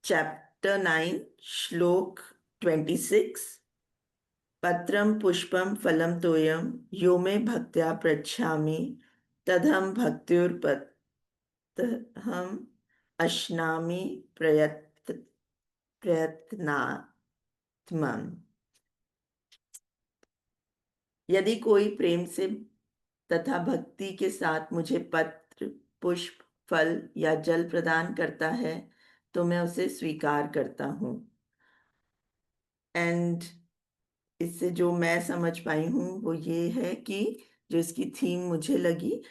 Chapter 9 श्लोक 26। पत्रम पुष्पम फलम तोयम यो मे भक्त्या पृच्छामि तदहम भक्त्युर्पतहम अश्नामि प्रयत्नात्मम्। यदि कोई प्रेम से तथा भक्ति के साथ मुझे पत्र, पुष्प, फल या जल प्रदान करता है तो मैं उसे स्वीकार करता हूँ। एंड इससे जो मैं समझ पाई हूँ वो ये है कि जो इसकी थीम मुझे लगी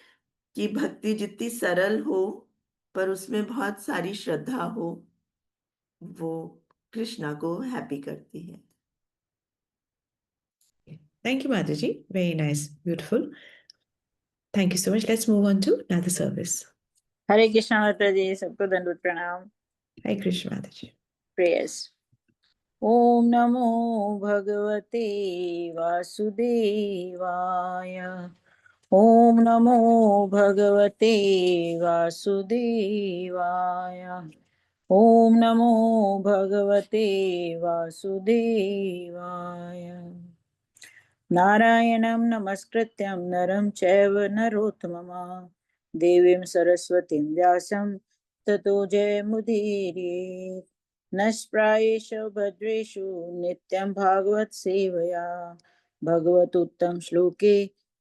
कि भक्ति जितनी सरल हो पर उसमें बहुत सारी श्रद्धा हो, वो कृष्णा को हैप्पी करती है। Thank you, Mataji. Very nice. Beautiful. Thank you so much. Let's move on to another service. हरे कृष्णा माता जी, सबको दंडवत प्रणाम। Hare Krishna, Mataji. प्रेयर्स। ओम नमो भगवते वासुदेवाय। ओम नमो भगवते वासुदेवाय। ओम नमो भगवते वासुदेवाय। नारायणं नमस्कृत्यं नरं चैव नरोत्तमं देवीं सरस्वतीं व्यासं ततो जयमुदीरयेत्। नष्प्रायेषु भद्रेषु नित्यं भागवत सेवया भगवतुत्तम श्लोके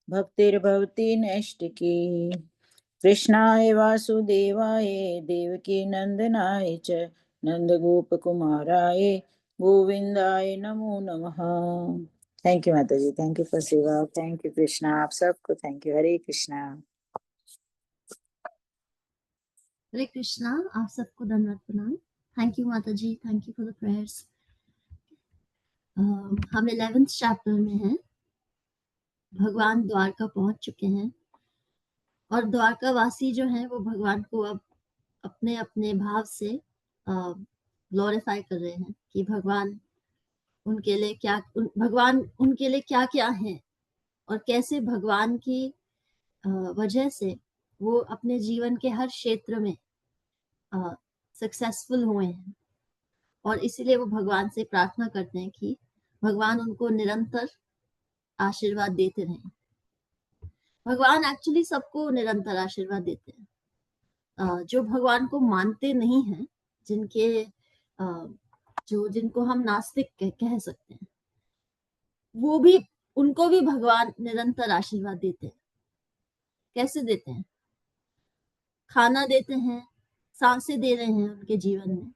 भक्तिर्भवति नैष्टिकी। कृष्णाय वासुदेवाय देवकी नंदनाय च नंदगोपकुमाराय गोविंदाय नमो नमः। थैंक यू माता जी, थैंक यू फॉर सेवा, थैंक यू कृष्णा। आप सबको थैंक यू। हरे कृष्णा। हरे कृष्णा। आप सबको धन्यवाद प्रणाम। थैंक यू माता जी, thank you for the prayers. हम 11th चैप्टर में हैं। भगवान द्वारका पहुंच चुके हैं और द्वारका वासी जो हैं वो भगवान को अब अपने अपने भाव से ग्लोरीफाई कर रहे हैं कि भगवान उनके लिए क्या क्या है और कैसे भगवान की वजह से वो अपने जीवन के हर क्षेत्र में सक्सेसफुल हुए हैं। और इसीलिए वो भगवान से प्रार्थना करते हैं कि भगवान उनको निरंतर आशीर्वाद देते रहें। भगवान एक्चुअली सबको निरंतर आशीर्वाद देते हैं। जो भगवान को मानते नहीं हैं, जिनको हम नास्तिक कह सकते हैं, उनको भी भगवान निरंतर आशीर्वाद देते हैं। कैसे देते हैं? खाना देते हैं, सांसें दे रहे हैं उनके जीवन में,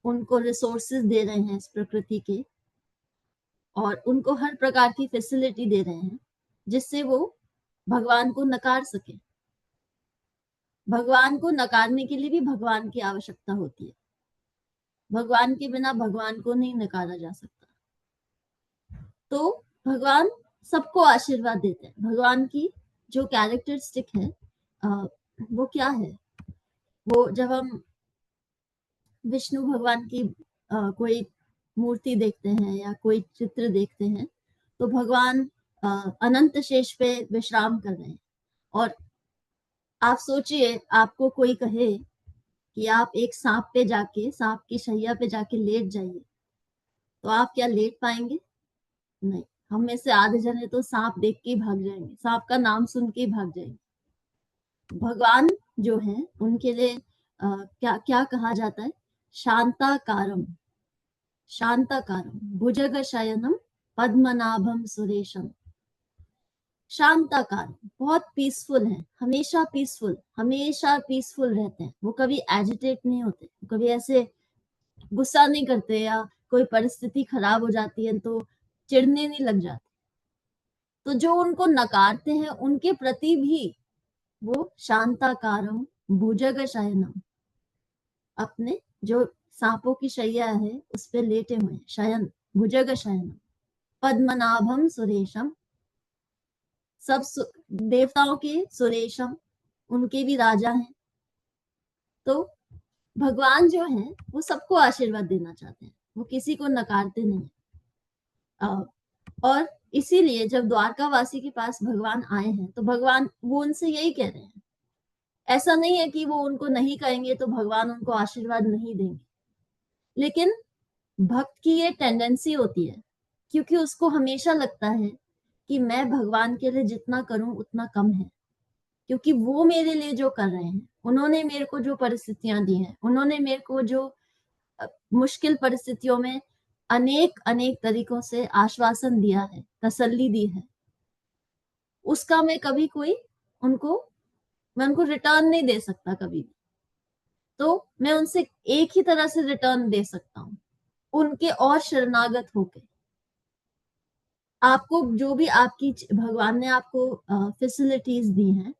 उनको रिसोर्सेज दे रहे हैं इस प्रकृति के, और उनको हर प्रकार की फैसिलिटी दे रहे हैं जिससे वो भगवान को नकार सके। भगवान को नकारने के लिए भी भगवान की आवश्यकता होती है। भगवान के बिना भगवान को नहीं नकारा जा सकता। तो भगवान सबको आशीर्वाद देते हैं। भगवान की जो कैरेक्टरिस्टिक है वो क्या है? वो जब हम विष्णु भगवान की कोई मूर्ति देखते हैं या कोई चित्र देखते हैं तो भगवान अनंत शेष पे विश्राम कर रहे हैं। और आप सोचिए, आपको कोई कहे कि आप एक सांप की शैया पे जाके लेट जाइए, तो आप क्या लेट पाएंगे? नहीं। हम में से आधे जने तो सांप देख के ही भाग जाएंगे, सांप का नाम सुन के ही भाग जाएंगे। भगवान जो है उनके लिए क्या क्या कहा जाता है? शांताकारम। शांताकारम भुजग शयनम पद्मनाभम सुरेशम। शांताकारम, बहुत पीसफुल है, हमेशा पीसफुल रहते हैं। वो कभी एजिटेट नहीं होते, कभी ऐसे गुस्सा नहीं करते, या कोई परिस्थिति खराब हो जाती है तो चिढ़ने नहीं लग जाते। तो जो उनको नकारते हैं उनके प्रति भी वो शांताकारम भुजग शयनम, अपने जो सांपों की शैया है उस पे लेटे हुए हैं, शयन भुजग शयनम पद्मनाभम सुरेशम, सब देवताओं के सुरेशम, उनके भी राजा हैं। तो भगवान जो है वो सबको आशीर्वाद देना चाहते हैं, वो किसी को नकारते नहीं। और इसीलिए जब द्वारकावासी के पास भगवान आए हैं तो भगवान वो उनसे यही कह रहे हैं। ऐसा नहीं है कि वो उनको नहीं कहेंगे तो भगवान उनको आशीर्वाद नहीं देंगे। लेकिन भक्त की ये टेंडेंसी होती है, क्योंकि उसको हमेशा लगता है कि मैं भगवान के लिए जितना करूं उतना कम है, क्योंकि वो मेरे लिए जो कर रहे हैं, उन्होंने मेरे को जो परिस्थितियां दी हैं, उन्होंने मेरे को जो मुश्किल परिस्थितियों में अनेक अनेक तरीकों से आश्वासन दिया है, तसल्ली दी है, उसका मैं कभी मैं उनको रिटर्न नहीं दे सकता कभी भी। तो मैं उनसे एक ही तरह से रिटर्न दे सकता हूँ, उनके और शरणागत होके। आपको जो भी भगवान ने आपको फैसिलिटीज दी हैं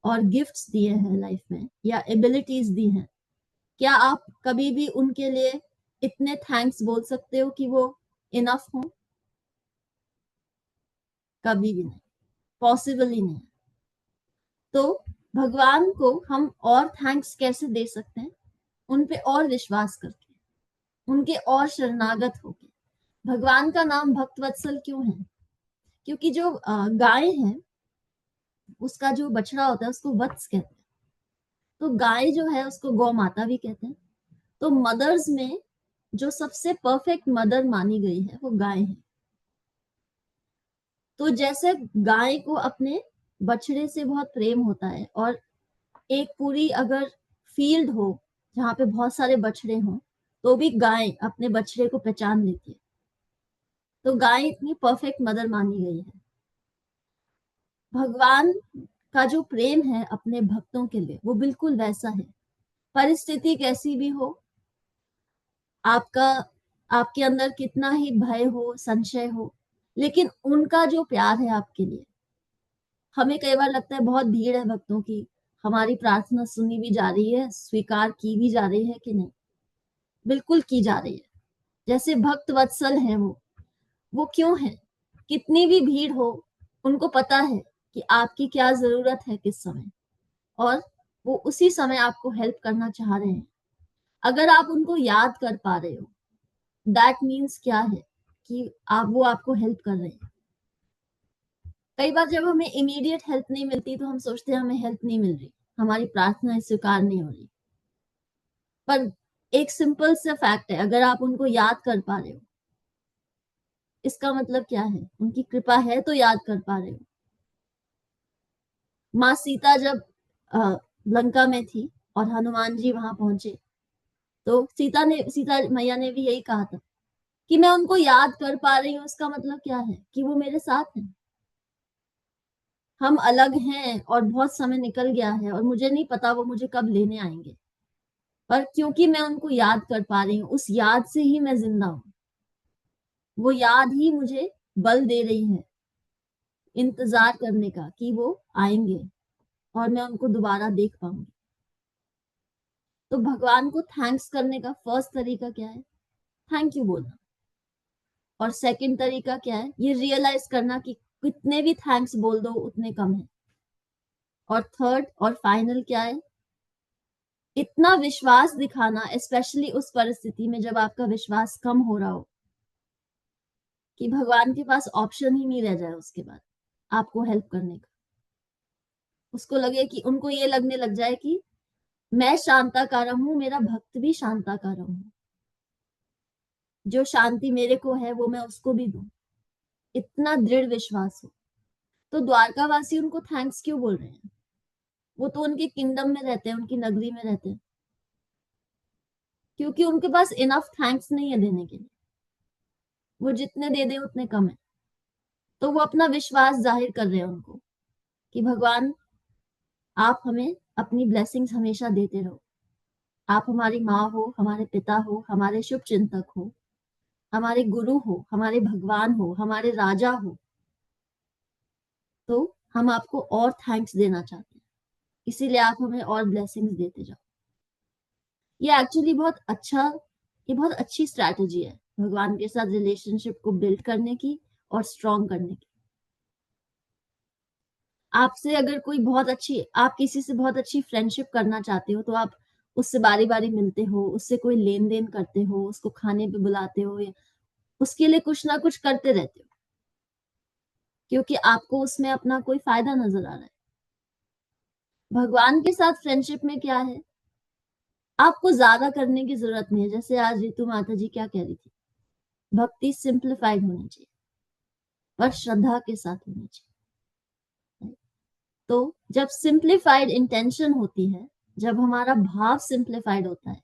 और गिफ्ट्स दिए हैं लाइफ में, या एबिलिटीज दी हैं, क्या आप कभी भी उनके लिए इतने थैंक्स बोल सकते हो कि वो इनफ हो? कभी भी नहीं, पॉसिबल ही नहीं। तो भगवान को हम और थैंक्स कैसे दे सकते हैं? उन पे और विश्वास करके, उनके और शरणागत होके। भगवान का नाम भक्तवत्सल क्यों है? क्योंकि जो गाय है, उसका जो बछड़ा होता है उसको वत्स कहते हैं। तो गाय जो है उसको गौ माता भी कहते हैं। तो मदर्स में जो सबसे परफेक्ट मदर मानी गई है वो गाय है। तो जैसे गाय को अपने बछड़े से बहुत प्रेम होता है, और एक पूरी अगर फील्ड हो जहाँ पे बहुत सारे बछड़े हों, तो भी गाय अपने बछड़े को पहचान लेती है। तो गाय इतनी परफेक्ट मदर मानी गई है। भगवान का जो प्रेम है अपने भक्तों के लिए वो बिल्कुल वैसा है। परिस्थिति कैसी भी हो, आपके अंदर कितना ही भय हो, संशय हो, लेकिन उनका जो प्यार है आपके लिए, हमें कई बार लगता है बहुत भीड़ है भक्तों की, हमारी प्रार्थना सुनी भी जा रही है, स्वीकार की भी जा रही है कि नहीं? बिल्कुल की जा रही है। जैसे भक्त वत्सल है वो क्यों है? कितनी भी भीड़ हो, उनको पता है कि आपकी क्या जरूरत है किस समय, और वो उसी समय आपको हेल्प करना चाह रहे हैं। अगर आप उनको याद कर पा रहे हो, दैट मीन्स क्या है कि वो आपको हेल्प कर रहे हैं। कई बार जब हमें इमीडिएट हेल्प नहीं मिलती तो हम सोचते हैं हमें हेल्प नहीं मिल रही, हमारी प्रार्थना स्वीकार नहीं हो रही। पर एक सिंपल सा फैक्ट है, अगर आप उनको याद कर पा रहे हो, इसका मतलब क्या है? उनकी कृपा है तो याद कर पा रहे हो। माँ सीता जब लंका में थी और हनुमान जी वहां पहुंचे, तो सीता मैया ने भी यही कहा था कि मैं उनको याद कर पा रही हूँ। इसका मतलब क्या है? कि वो मेरे साथ हैं। हम अलग हैं और बहुत समय निकल गया है और मुझे नहीं पता वो मुझे कब लेने आएंगे, पर क्योंकि मैं उनको याद कर पा रही हूँ, उस याद से ही मैं जिंदा हूँ। वो याद ही मुझे बल दे रही है इंतजार करने का कि वो आएंगे और मैं उनको दोबारा देख पाऊंगी। तो भगवान को थैंक्स करने का फर्स्ट तरीका क्या है? थैंक यू बोलना। और सेकंड तरीका क्या है? ये रियलाइज करना कि कितने भी थैंक्स बोल दो उतने कम है। और थर्ड और फाइनल क्या है? इतना विश्वास दिखाना, स्पेशली उस परिस्थिति में जब आपका विश्वास कम हो रहा हो, कि भगवान के पास ऑप्शन ही नहीं रह जाए उसके बाद आपको हेल्प करने का। उसको लगे कि उनको ये लगने लग जाए कि मैं शांताकारम हूं, मेरा भक्त भी शांताकारम हूं, जो शांति मेरे को है वो मैं उसको भी दूं। इतना दृढ़ विश्वास हो। तो द्वारकावासी उनको थैंक्स क्यों बोल रहे हैं? वो तो उनके किंगडम में रहते हैं, उनकी नगरी में रहते हैं, क्योंकि उनके पास इनफ थैंक्स नहीं है देने के लिए। वो जितने दे दे उतने कम है। तो वो अपना विश्वास जाहिर कर रहे हैं उनको कि भगवान आप हमें अपनी ब्लेसिंग्स हमेशा देते रहो। आप हमारी माँ हो, हमारे पिता हो, हमारे शुभ चिंतक हो, हमारे गुरु हो, हमारे भगवान हो, हमारे राजा हो। तो हम आपको और थैंक्स देना चाहते हैं, इसीलिए आप हमें और ब्लेसिंग्स देते जाओ। ये बहुत अच्छी स्ट्रैटेजी है भगवान के साथ रिलेशनशिप को बिल्ड करने की और स्ट्रॉन्ग करने की। आप किसी से बहुत अच्छी फ्रेंडशिप करना चाहते हो, तो आप उससे बारी बारी मिलते हो, उससे कोई लेन देन करते हो, उसको खाने पे बुलाते हो, या उसके लिए कुछ ना कुछ करते रहते हो, क्योंकि आपको उसमें अपना कोई फायदा नजर आ रहा है। भगवान के साथ फ्रेंडशिप में क्या है? आपको ज्यादा करने की जरूरत नहीं है। जैसे आज रितु माता जी क्या कह रही थी, भक्ति सिंप्लीफाइड होनी चाहिए पर श्रद्धा के साथ होनी चाहिए। तो जब सिंप्लीफाइड इंटेंशन होती है, जब हमारा भाव सिंप्लीफाइड होता है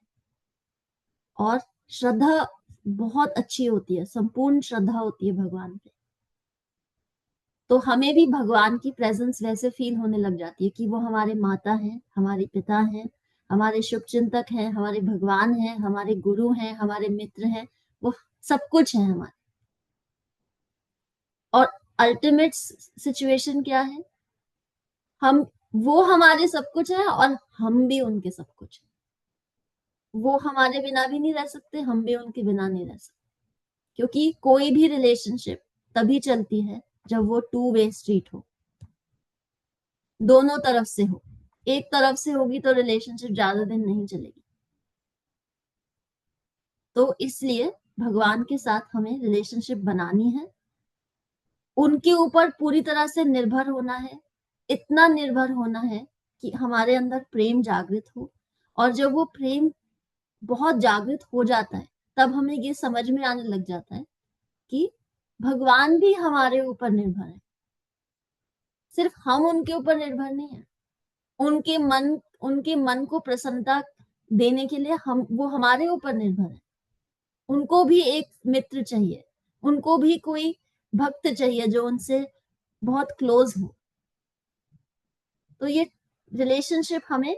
और श्रद्धा बहुत अच्छी होती है, संपूर्ण श्रद्धा होती है भगवान पे, तो हमें भी भगवान की प्रेजेंस वैसे फील होने लग जाती है कि वो हमारे माता हैं, हमारे पिता हैं, हमारे शुभ चिंतक हैं, हमारे भगवान हैं, हमारे गुरु हैं, हमारे मित्र हैं, वो सब कुछ है हमारे। और अल्टीमेट सिचुएशन क्या है, वो हमारे सब कुछ है और हम भी उनके सब कुछ है। वो हमारे बिना भी नहीं रह सकते, हम भी उनके बिना नहीं रह सकते, क्योंकि कोई भी रिलेशनशिप तभी चलती है जब वो 2 वे स्ट्रीट हो, दोनों तरफ से हो। एक तरफ से होगी तो रिलेशनशिप ज्यादा दिन नहीं चलेगी। तो इसलिए भगवान के साथ हमें रिलेशनशिप बनानी है, उनके ऊपर पूरी तरह से निर्भर होना है, इतना निर्भर होना है कि हमारे अंदर प्रेम जागृत हो। और जब वो प्रेम बहुत जागृत हो जाता है, तब हमें ये समझ में आने लग जाता है कि भगवान भी हमारे ऊपर निर्भर है, सिर्फ हम उनके ऊपर निर्भर नहीं है। उनके मन को प्रसन्नता देने के लिए वो हमारे ऊपर निर्भर है। उनको भी एक मित्र चाहिए, उनको भी कोई भक्त चाहिए जो उनसे बहुत क्लोज हो। तो ये रिलेशनशिप हमें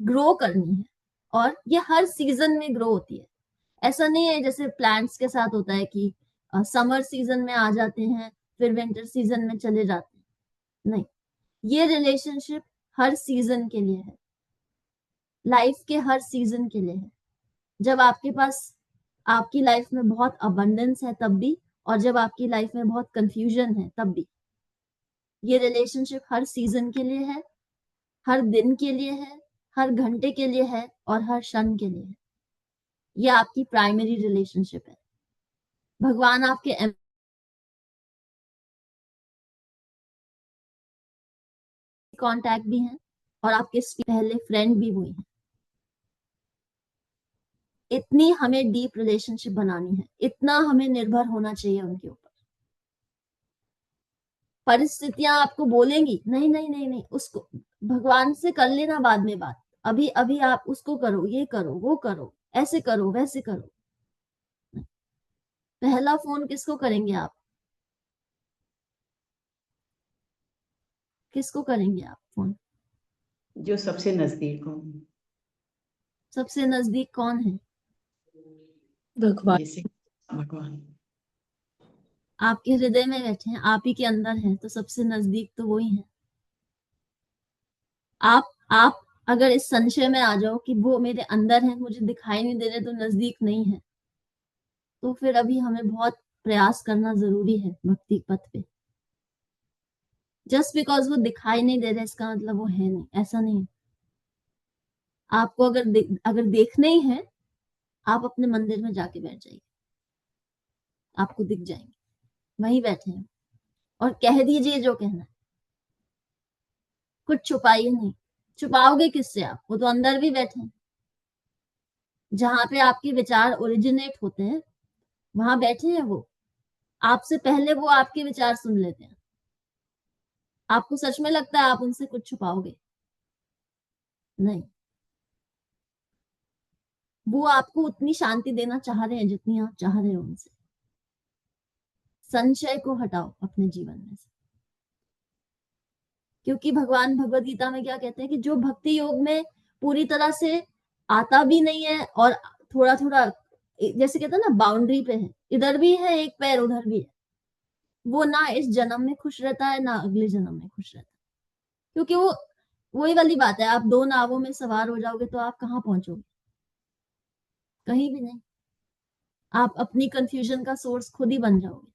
ग्रो करनी है और ये हर सीजन में ग्रो होती है। ऐसा नहीं है जैसे प्लांट्स के साथ होता है कि समर सीजन में आ जाते हैं फिर विंटर सीजन में चले जाते हैं। नहीं, ये रिलेशनशिप हर सीजन के लिए है, लाइफ के हर सीजन के लिए है। जब आपके पास आपकी लाइफ में बहुत अबंडेंस है तब भी, और जब आपकी लाइफ में बहुत कंफ्यूजन है तब भी। ये रिलेशनशिप हर सीजन के लिए है, हर दिन के लिए है, हर घंटे के लिए है और हर क्षण के लिए है। ये आपकी प्राइमरी रिलेशनशिप है। भगवान आपके कांटेक्ट भी हैं और आपके पहले फ्रेंड भी वही हैं। इतनी हमें डीप रिलेशनशिप बनानी है, इतना हमें निर्भर होना चाहिए उनके ऊपर। परिस्थितियां आपको बोलेंगी नहीं नहीं नहीं नहीं, उसको भगवान से कर लेना बाद में बात, अभी अभी आप उसको करो, ये करो, वो करो, ऐसे करो, वैसे करो। पहला फोन किसको करेंगे आप? किसको करेंगे आप फोन? जो सबसे नजदीक हो। सबसे नजदीक कौन है? भगवान। जैसे भगवान। आपके हृदय में बैठे हैं, आप ही के अंदर हैं, तो सबसे नजदीक तो वही है। आप अगर इस संशय में आ जाओ कि वो मेरे अंदर है, मुझे दिखाई नहीं दे रहे, तो नजदीक नहीं है, तो फिर अभी हमें बहुत प्रयास करना जरूरी है भक्ति पथ पे। जस्ट बिकॉज वो दिखाई नहीं दे रहे इसका मतलब वो है नहीं, ऐसा नहीं। आपको अगर देखने ही है, आप अपने मंदिर में जाके बैठ जाइए, आपको दिख जाएंगे, वहीं बैठे हैं, और कह दीजिए जो कहना है। कुछ छुपाइए नहीं, छुपाओगे किससे आप? वो तो अंदर भी बैठे हैं। जहां पे आपके विचार ओरिजिनेट होते हैं वहां बैठे हैं वो। आपसे पहले वो आपके विचार सुन लेते हैं। आपको सच में लगता है आप उनसे कुछ छुपाओगे? नहीं, वो आपको उतनी शांति देना चाह रहे हैं जितनी आप चाह रहे हो उनसे। संशय को हटाओ अपने जीवन में से, क्योंकि भगवान भगवद गीता में क्या कहते हैं कि जो भक्ति योग में पूरी तरह से आता भी नहीं है और थोड़ा थोड़ा जैसे कहते हैं ना बाउंड्री पे है, इधर भी है एक पैर उधर भी है, वो ना इस जन्म में खुश रहता है ना अगले जन्म में खुश रहता है। क्योंकि वो वही वाली बात है, आप 2 नावों में सवार हो जाओगे तो आप कहाँ पहुंचोगे? कहीं भी नहीं। आप अपनी कंफ्यूजन का सोर्स खुद ही बन जाओगे।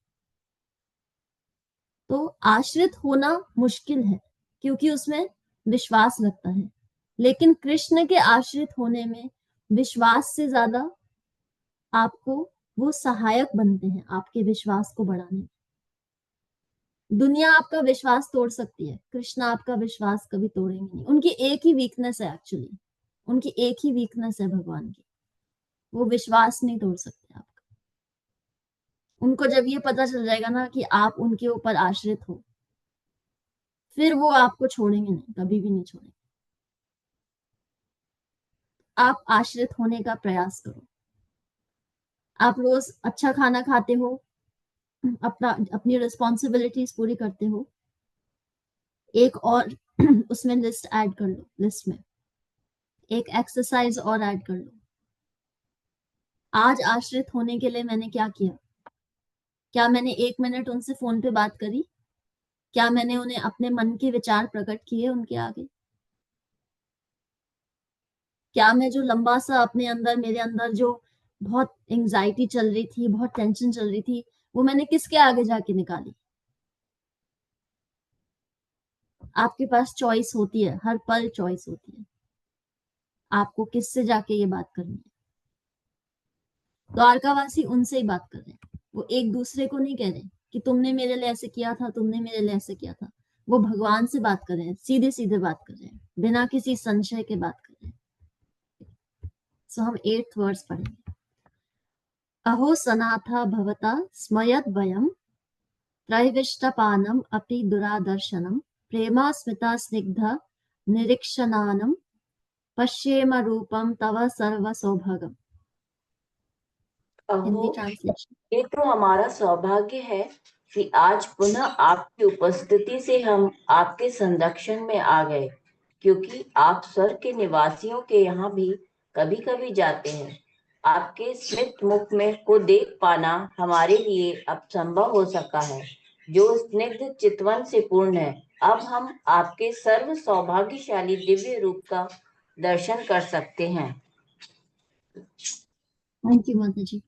तो आश्रित होना मुश्किल है क्योंकि उसमें विश्वास लगता है, लेकिन कृष्ण के आश्रित होने में विश्वास से ज्यादा आपको वो सहायक बनते हैं आपके विश्वास को बढ़ाने में। दुनिया आपका विश्वास तोड़ सकती है, कृष्ण आपका विश्वास कभी तोड़ेंगे नहीं। उनकी एक ही वीकनेस है एक्चुअली, उनकी एक ही वीकनेस है भगवान की, वो विश्वास नहीं तोड़ सकते आपका। उनको जब ये पता चल जाएगा ना कि आप उनके ऊपर आश्रित हो, फिर वो आपको छोड़ेंगे नहीं, कभी भी नहीं छोड़ेंगे। आप आश्रित होने का प्रयास करो। आप रोज अच्छा खाना खाते हो, अपनी रिस्पॉन्सिबिलिटीज पूरी करते हो, एक और उसमें लिस्ट ऐड कर लो, लिस्ट में एक एक्सरसाइज और ऐड कर लो। आज आश्रित होने के लिए मैंने क्या किया? क्या मैंने 1 मिनट उनसे फोन पे बात करी? क्या मैंने उन्हें अपने मन के विचार प्रकट किए उनके आगे? क्या मैं जो लंबा सा अपने अंदर, मेरे अंदर जो बहुत एंजाइटी चल रही थी, बहुत टेंशन चल रही थी, वो मैंने किसके आगे जाके निकाली? आपके पास चॉइस होती है, हर पल चॉइस होती है, आपको किससे जाके ये बात करनी है। द्वारकावासी उनसे ही बात कर रहे हैं, वो एक दूसरे को नहीं कह रहे कि तुमने मेरे लिए ऐसे किया था, तुमने मेरे लिए ऐसे किया था। वो भगवान से बात कर रहे हैं, सीधे सीधे बात कर रहे हैं, बिना किसी संशय के बात कर रहे हैं। सो हम 8th वर्स पढ़ेंगे। अहो सनाथा भवता स्मयद वयम त्रैविष्टपानम अपि दुरादर्शनम प्रेमास्मिता स्निग्ध निरीक्षणानम पश्येम रूपम तव सर्व सौभागम। हिंदी अहो, ट्रांसलेशन। ये तो हमारा सौभाग्य है कि आज पुनः आपकी उपस्थिति से हम आपके संरक्षण में आ गए, क्योंकि आप स्वर्ग के निवासियों के यहाँ भी कभी कभी जाते हैं। आपके स्मित मुख में को देख पाना हमारे लिए अब संभव हो सका है, जो स्निग्ध चितवन से पूर्ण है। अब हम आपके सर्व सौभाग्यशाली दिव्य रूप का दर्शन कर सकते हैं। थैंक यू माता जी।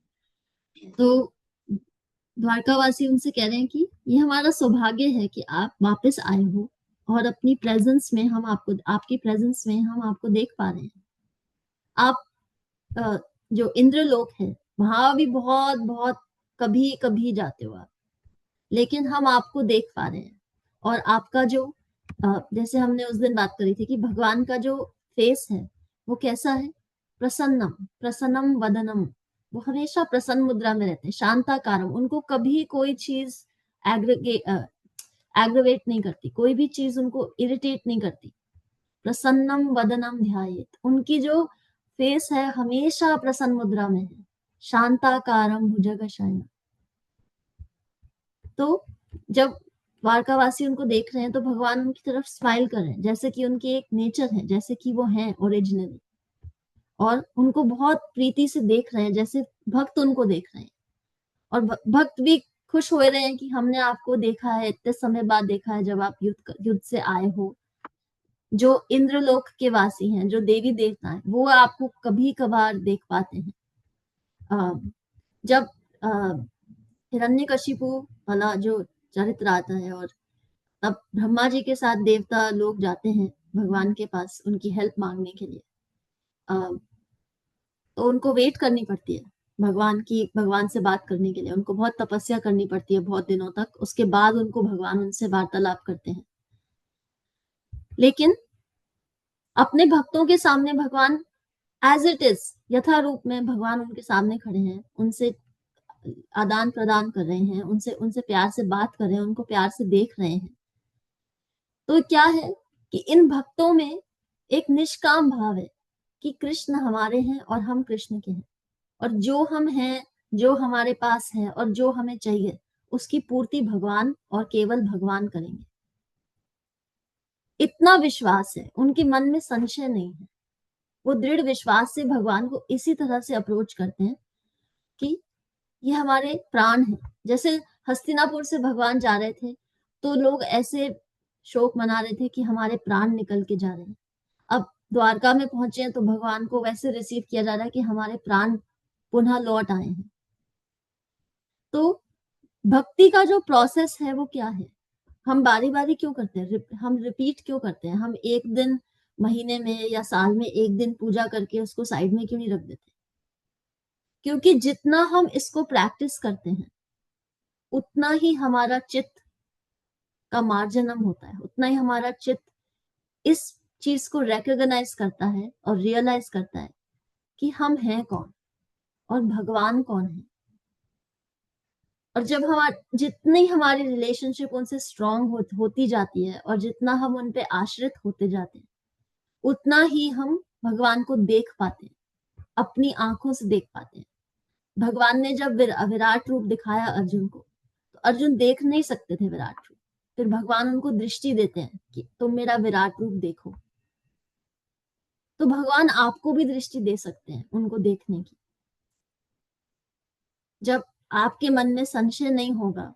तो द्वारकावासी उनसे कह रहे हैं कि ये हमारा सौभाग्य है कि आप वापस आए हो और अपनी प्रेजेंस में हम आपको, आपकी प्रेजेंस में हम आपको देख पा रहे हैं। आप जो इंद्रलोक है वहां भी बहुत बहुत कभी कभी जाते हो आप, लेकिन हम आपको देख पा रहे हैं। और आपका जो जैसे हमने उस दिन बात करी थी कि भगवान का जो फेस है वो कैसा है? प्रसन्नम, प्रसन्नम वदनम। वो हमेशा प्रसन्न मुद्रा में रहते हैं, शांताकारम। उनको कभी कोई चीज एग्रवेट नहीं करती, कोई भी चीज उनको इरिटेट नहीं करती। प्रसन्नम वदनम ध्यायेत, उनकी जो फेस है हमेशा प्रसन्न मुद्रा में है। शांताकारम भुजगशयनम। तो जब द्वारकावासी उनको देख रहे हैं तो भगवान उनकी तरफ स्माइल कर रहे हैं, जैसे कि उनकी एक नेचर है, जैसे कि वो हैं ओरिजिनली, और उनको बहुत प्रीति से देख रहे हैं, जैसे भक्त उनको देख रहे हैं। और भक्त भी खुश हो रहे हैं कि हमने आपको देखा है, इतने समय बाद देखा है, जब आप युद्ध से आए हो। जो इंद्रलोक के वासी हैं, जो देवी देवता हैं, वो आपको कभी कभार देख पाते हैं। जब हिरण्यकशिपु वाला जो चरित्र आता है, और तब ब्रह्मा जी के साथ देवता लोग जाते हैं भगवान के पास उनकी हेल्प मांगने के लिए, तो उनको वेट करनी पड़ती है भगवान से बात करने के लिए। उनको बहुत तपस्या करनी पड़ती है, बहुत दिनों तक। उसके बाद उनको भगवान उनसे वार्तालाप करते हैं। लेकिन अपने भक्तों के सामने भगवान एज इट इज, यथा रूप में भगवान उनके सामने खड़े हैं, उनसे आदान प्रदान कर रहे हैं, उनसे प्यार से बात कर रहे हैं, उनको प्यार से देख रहे हैं। तो क्या है कि इन भक्तों में एक निष्काम भाव है कि कृष्ण हमारे हैं और हम कृष्ण के हैं, और जो हम हैं, जो हमारे पास है और जो हमें चाहिए, उसकी पूर्ति भगवान और केवल भगवान करेंगे। इतना विश्वास है, उनके मन में संशय नहीं है। वो दृढ़ विश्वास से भगवान को इसी तरह से अप्रोच करते हैं कि ये हमारे प्राण हैं। जैसे हस्तिनापुर से भगवान जा रहे थे तो लोग ऐसे शोक मना रहे थे कि हमारे प्राण निकल के जा रहे हैं। अब द्वारका में पहुंचे हैं तो भगवान को वैसे रिसीव किया जा रहा है कि हमारे प्राण पुनः लौट आए हैं। तो भक्ति का जो प्रोसेस है वो क्या है? हम बारी बारी क्यों करते हैं, हम रिपीट क्यों करते हैं? हम एक दिन महीने में या साल में एक दिन पूजा करके उसको साइड में क्यों नहीं रख देते? क्योंकि जितना हम इसको प्रैक्टिस करते हैं उतना ही हमारा चित्त का मार्जनम होता है, उतना ही हमारा चित्त इस चीज को रिकॉग्नाइज करता है और रियलाइज करता है कि हम हैं कौन और भगवान कौन है। और जब जितनी हमारी रिलेशनशिप उनसे स्ट्रांग होती जाती है और जितना हम उन पे आश्रित होते जाते हैं, उतना ही हम भगवान को देख पाते हैं, अपनी आंखों से देख पाते हैं। भगवान ने जब विराट रूप दिखाया अर्जुन को, तो अर्जुन देख नहीं सकते थे विराट रूप। फिर भगवान उनको दृष्टि देते हैं कि तुम मेरा विराट रूप देखो। तो भगवान आपको भी दृष्टि दे सकते हैं उनको देखने की। जब आपके मन में संशय नहीं होगा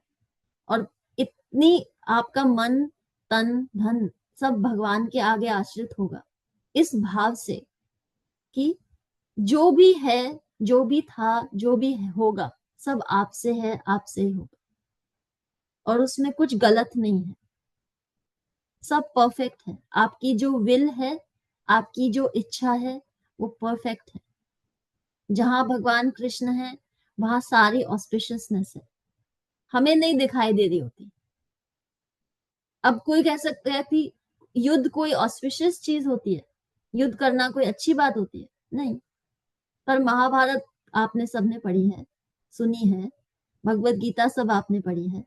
और इतनी आपका मन तन धन सब भगवान के आगे आश्रित होगा, इस भाव से कि जो भी है, जो भी था, जो भी होगा, सब आपसे है, आपसे ही होगा, और उसमें कुछ गलत नहीं है, सब परफेक्ट है। आपकी जो विल है, आपकी जो इच्छा है, वो परफेक्ट है। जहां भगवान कृष्ण है वहां सारी ऑस्पिशियसनेस है, हमें नहीं दिखाई दे रही होती। अब कोई कह सकता है कि युद्ध कोई ऑस्पिशियस चीज होती है, युद्ध करना कोई अच्छी बात होती है? नहीं। पर महाभारत आपने सबने पढ़ी है, सुनी है, भगवत गीता सब आपने पढ़ी है,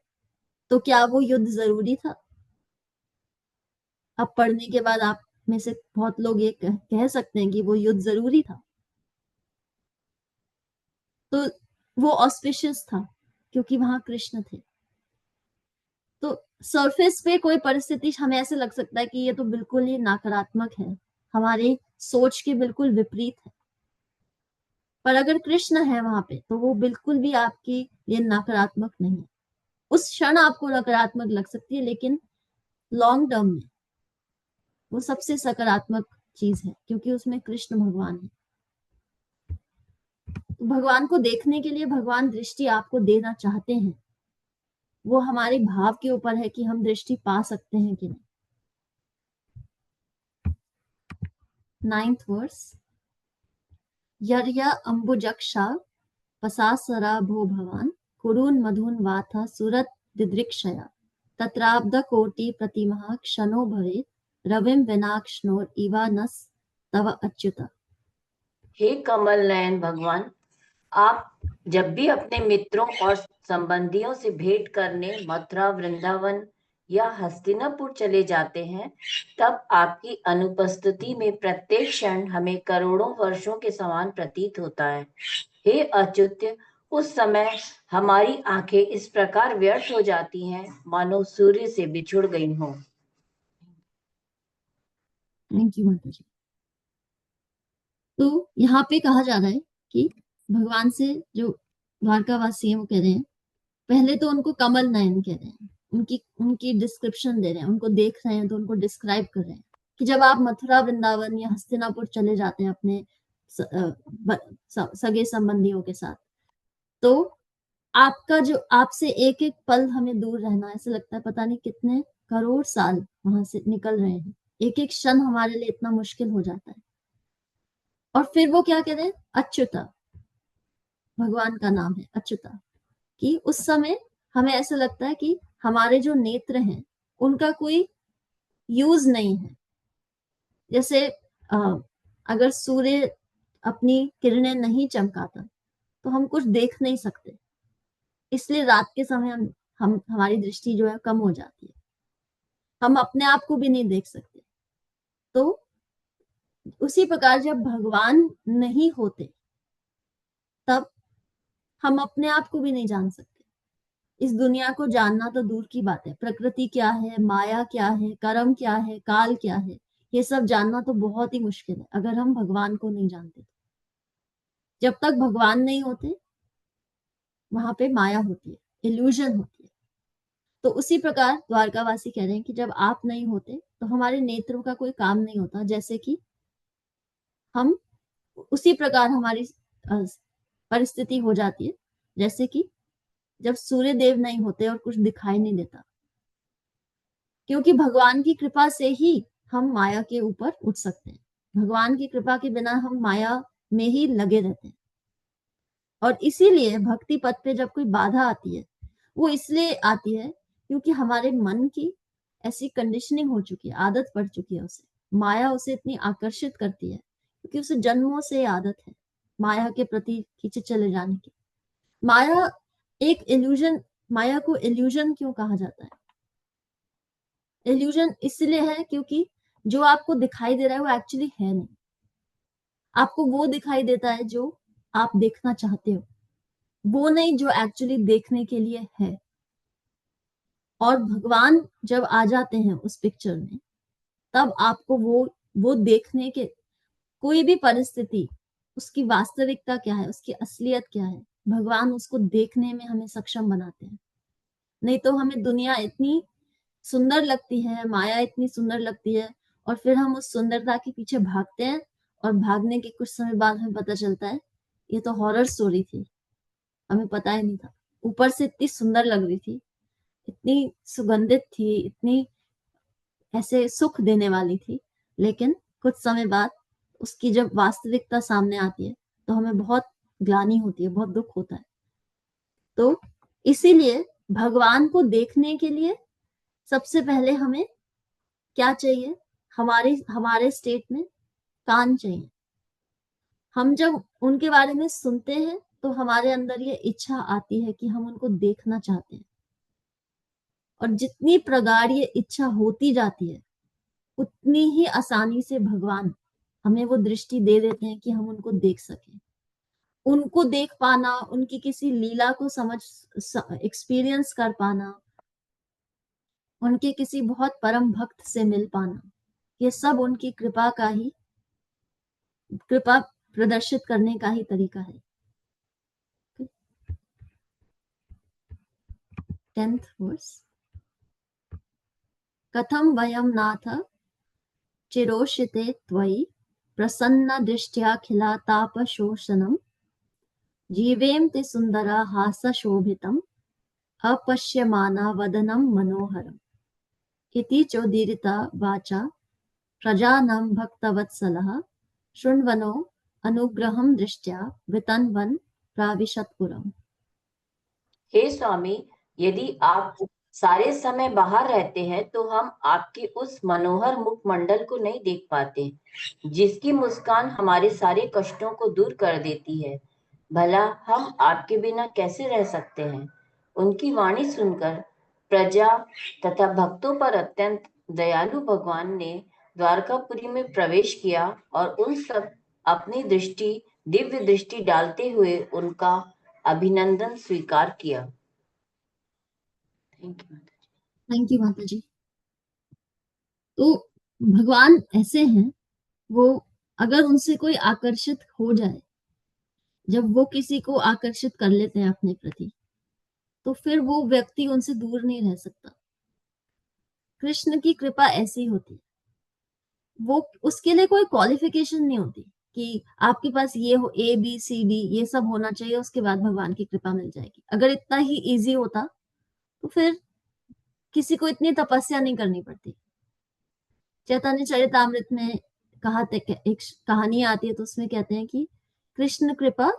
तो क्या वो युद्ध जरूरी था? अब पढ़ने के बाद आप में से बहुत लोग ये कह सकते हैं कि वो युद्ध जरूरी था। तो वो ऑस्पिशियस था क्योंकि वहां कृष्ण थे। तो सरफेस पे कोई परिस्थिति हमें ऐसे लग सकता है कि ये तो बिल्कुल ही नकारात्मक है, हमारी सोच के बिल्कुल विपरीत है। पर अगर कृष्ण है वहां पे, तो वो बिल्कुल भी आपकी ये नकारात्मक नहीं है। उस क्षण आपको नकारात्मक लग सकती है, लेकिन लॉन्ग टर्म में वो सबसे सकारात्मक चीज है, क्योंकि उसमें कृष्ण भगवान है। तो भगवान को देखने के लिए भगवान दृष्टि आपको देना चाहते हैं। वो हमारे भाव के ऊपर है कि हम दृष्टि पा सकते हैं कि नहीं। 9th वर्स, यर्या अंबुजक्षा पसासरा भो भवान कुरुन मधुन वाथा सुरत दिदृक्षया तत्राब्द कोटि प्रतिमः क्षणो भवेत् रविम विनाक्ष्णोर इवानस तव अच्युत। हे कमल नयन भगवान, आप जब भी अपने मित्रों और संबंधियों से भेंट करने मथुरा, वृंदावन या हस्तिनापुर चले जाते हैं, तब आपकी अनुपस्थिति में प्रत्येक क्षण हमें करोड़ों वर्षों के समान प्रतीत होता है। हे अच्युत, उस समय हमारी आंखें इस प्रकार व्यर्थ हो जाती हैं मानो सूर्य से बिछुड़ गई हों। थैंक यू माता जी। तो यहाँ पे कहा जा रहा है कि भगवान से जो द्वारकावासी हैं वो कह रहे हैं, पहले तो उनको कमल नयन कह रहे हैं, उनकी डिस्क्रिप्शन दे रहे हैं, उनको देख रहे हैं तो उनको डिस्क्राइब कर रहे हैं कि जब आप मथुरा, वृंदावन या हस्तिनापुर चले जाते हैं अपने सगे संबंधियों के साथ, तो आपका जो आपसे एक एक पल हमें दूर रहना, ऐसा लगता है पता नहीं कितने करोड़ साल वहां से निकल रहे हैं। एक एक क्षण हमारे लिए इतना मुश्किल हो जाता है। और फिर वो क्या कह रहे हैं? अच्युता, भगवान का नाम है अच्युता, कि उस समय हमें ऐसा लगता है कि हमारे जो नेत्र हैं उनका कोई यूज नहीं है। जैसे अगर सूर्य अपनी किरणें नहीं चमकाता तो हम कुछ देख नहीं सकते, इसलिए रात के समय हम हमारी दृष्टि जो है कम हो जाती है, हम अपने आप को भी नहीं देख सकते। तो उसी प्रकार जब भगवान नहीं होते तब हम अपने आप को भी नहीं जान सकते। इस दुनिया को जानना तो दूर की बात है, प्रकृति क्या है, माया क्या है, कर्म क्या है, काल क्या है, ये सब जानना तो बहुत ही मुश्किल है अगर हम भगवान को नहीं जानते। जब तक भगवान नहीं होते वहां पे माया होती है, इल्यूजन होती है। तो उसी प्रकार द्वारकावासी कह रहे हैं कि जब आप नहीं होते तो हमारे नेत्रों का कोई काम नहीं होता। जैसे कि हम उसी प्रकार हमारी परिस्थिति हो जाती है, जैसे कि जब सूर्य देव नहीं होते और कुछ दिखाई नहीं देता, क्योंकि भगवान की कृपा से ही हम माया के ऊपर उठ सकते हैं। भगवान की कृपा के बिना हम माया में ही लगे रहते हैं। और इसीलिए भक्ति पथ पे जब कोई बाधा आती है, वो इसलिए आती है क्योंकि हमारे मन की ऐसी कंडीशनिंग हो चुकी है, आदत पड़ चुकी है उसे माया उसे इतनी आकर्षित करती है क्योंकि उसे जन्मों से आदत है माया के प्रति खींचे चले जाने की। माया एक इल्यूजन, माया को इल्यूजन क्यों कहा जाता है? इल्यूजन इसलिए है क्योंकि जो आपको दिखाई दे रहा है वो एक्चुअली है नहीं। आपको वो दिखाई देता है जो आप देखना चाहते हो, वो नहीं जो एक्चुअली देखने के लिए है। और भगवान जब आ जाते हैं उस पिक्चर में, तब आपको वो देखने के, कोई भी परिस्थिति, उसकी वास्तविकता क्या है, उसकी असलियत क्या है, भगवान उसको देखने में हमें सक्षम बनाते हैं। नहीं तो हमें दुनिया इतनी सुंदर लगती है, माया इतनी सुंदर लगती है, और फिर हम उस सुंदरता के पीछे भागते हैं, और भागने के कुछ समय बाद हमें पता चलता है ये तो हॉरर स्टोरी थी, हमें पता ही नहीं था। ऊपर से इतनी सुंदर लग रही थी, इतनी सुगंधित थी, इतनी ऐसे सुख देने वाली थी, लेकिन कुछ समय बाद उसकी जब वास्तविकता सामने आती है तो हमें बहुत ग्लानि होती है, बहुत दुख होता है। तो इसीलिए भगवान को देखने के लिए सबसे पहले हमें क्या चाहिए? हमारे स्टेट में कान चाहिए। हम जब उनके बारे में सुनते हैं तो हमारे अंदर ये इच्छा आती है कि हम उनको देखना चाहते हैं, और जितनी प्रगाढ़ ये इच्छा होती जाती है उतनी ही आसानी से भगवान हमें वो दृष्टि दे देते हैं कि हम उनको देख सकें। उनको देख पाना, उनकी किसी लीला को समझ, एक्सपीरियंस कर पाना, उनके किसी बहुत परम भक्त से मिल पाना, ये सब उनकी कृपा प्रदर्शित करने का ही तरीका है। 10th verse, कथम वयम नाथ चिरोषिते त्वयि प्रसन्न दृष्ट्या तापशोषणम जीवेम ते सुंदरा हासशोभितम अपश्यमाना वदनम मनोहरम इति चोदीरिता वाचा प्रजानां भक्तवत्सलः शृण्वनो अनुग्रहं दृष्ट्या वितन्वन् प्राविशत्पुरम्। हे स्वामी, यदि आप सारे समय बाहर रहते हैं तो हम आपके उस मनोहर मुखमंडल को नहीं देख पाते, जिसकी मुस्कान हमारे सारे कष्टों को दूर कर देती है। भला हम आपके बिना कैसे रह सकते हैं? उनकी वाणी सुनकर प्रजा तथा भक्तों पर अत्यंत दयालु भगवान ने द्वारकापुरी में प्रवेश किया और उन सब अपनी दिव्य दृष्टि डालते हुए उनका अभिनंदन स्वीकार किया। थैंक यू माता जी। तो भगवान ऐसे हैं, वो अगर उनसे कोई आकर्षित हो जाए, जब वो किसी को आकर्षित कर लेते हैं अपने प्रति, तो फिर वो व्यक्ति उनसे दूर नहीं रह सकता। कृष्ण की कृपा ऐसी होती है, वो उसके लिए कोई क्वालिफिकेशन नहीं होती कि आपके पास ये हो, ABCD ये सब होना चाहिए, उसके बाद भगवान की कृपा मिल जाएगी। अगर इतना ही इजी होता तो फिर किसी को इतनी तपस्या नहीं करनी पड़ती। चैतन्य चरितामृत में एक कहानी आती है, तो उसमें कहते हैं कि कृष्ण कृपा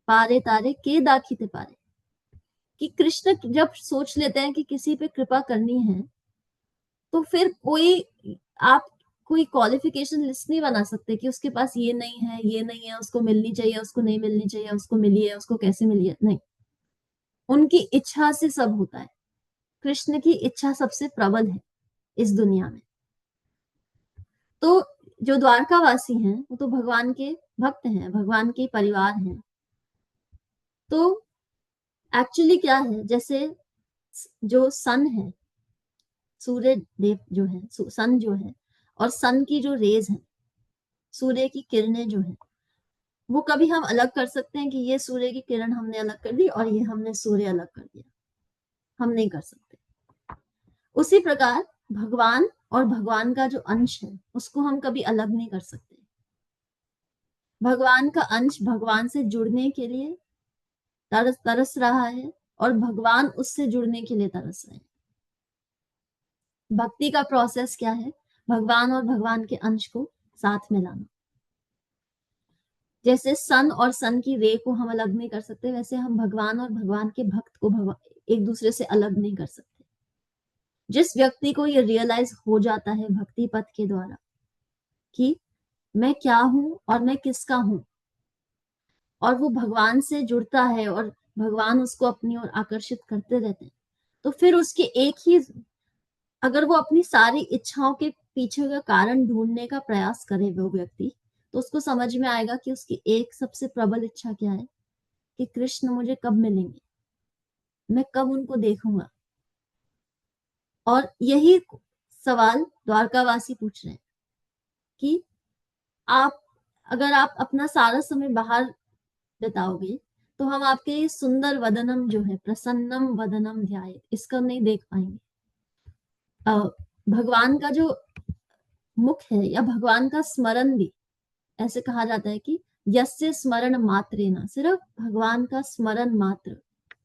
पारे तारे के दाखिते पारे, कि कृष्ण जब सोच लेते हैं कि किसी पे कृपा करनी है, तो फिर आप कोई क्वालिफिकेशन लिस्ट नहीं बना सकते कि उसके पास ये नहीं है, ये नहीं है, उसको मिलनी चाहिए, उसको नहीं मिलनी चाहिए, उसको मिली है, उसको कैसे मिली है। नहीं, उनकी इच्छा से सब होता है। कृष्ण की इच्छा सबसे प्रबल है इस दुनिया में। तो जो द्वारकावासी हैं वो तो भगवान के भक्त हैं, भगवान के परिवार हैं। तो एक्चुअली क्या है, जैसे जो सन है, सूर्य देव जो है, सन जो है, और सन की जो रेज है, सूर्य की किरणें जो है, वो कभी हम अलग कर सकते हैं कि ये सूर्य की किरण हमने अलग कर दी और ये हमने सूर्य अलग कर दिया? हम नहीं कर सकते। उसी प्रकार भगवान और भगवान का जो अंश है उसको हम कभी अलग नहीं कर सकते। भगवान का अंश भगवान से जुड़ने के लिए तरस रहा है, और भगवान उससे जुड़ने के लिए तरस रहे हैं। भक्ति का प्रोसेस क्या है? भगवान और भगवान के अंश को साथ में लाना। जैसे सन और सन की रे को हम अलग नहीं कर सकते, वैसे हम भगवान और भगवान के भक्त को एक दूसरे से अलग नहीं कर सकते। जिस व्यक्ति को ये रियलाइज हो जाता है भक्ति पथ के द्वारा कि मैं क्या हूं और मैं किसका हूं, और वो भगवान से जुड़ता है और भगवान उसको अपनी ओर आकर्षित करते रहते हैं, तो फिर उसके एक ही, अगर वो अपनी सारी इच्छाओं के पीछे का कारण ढूंढने का प्रयास करे वो व्यक्ति, तो उसको समझ में आएगा कि उसकी एक सबसे प्रबल इच्छा क्या है कि कृष्ण मुझे कब मिलेंगे, मैं कब उनको देखूंगा। और यही सवाल द्वारकावासी पूछ रहे हैं कि आप, अगर आप अपना सारा समय बाहर बिताओगे तो हम आपके ये सुंदर वदनम जो है, प्रसन्नम वदनम ध्याये, इसको नहीं देख पाएंगे। भगवान का जो मुख है या भगवान का स्मरण भी, ऐसे कहा जाता है कि यस्य स्मरण मात्रेना, सिर्फ भगवान का स्मरण मात्र,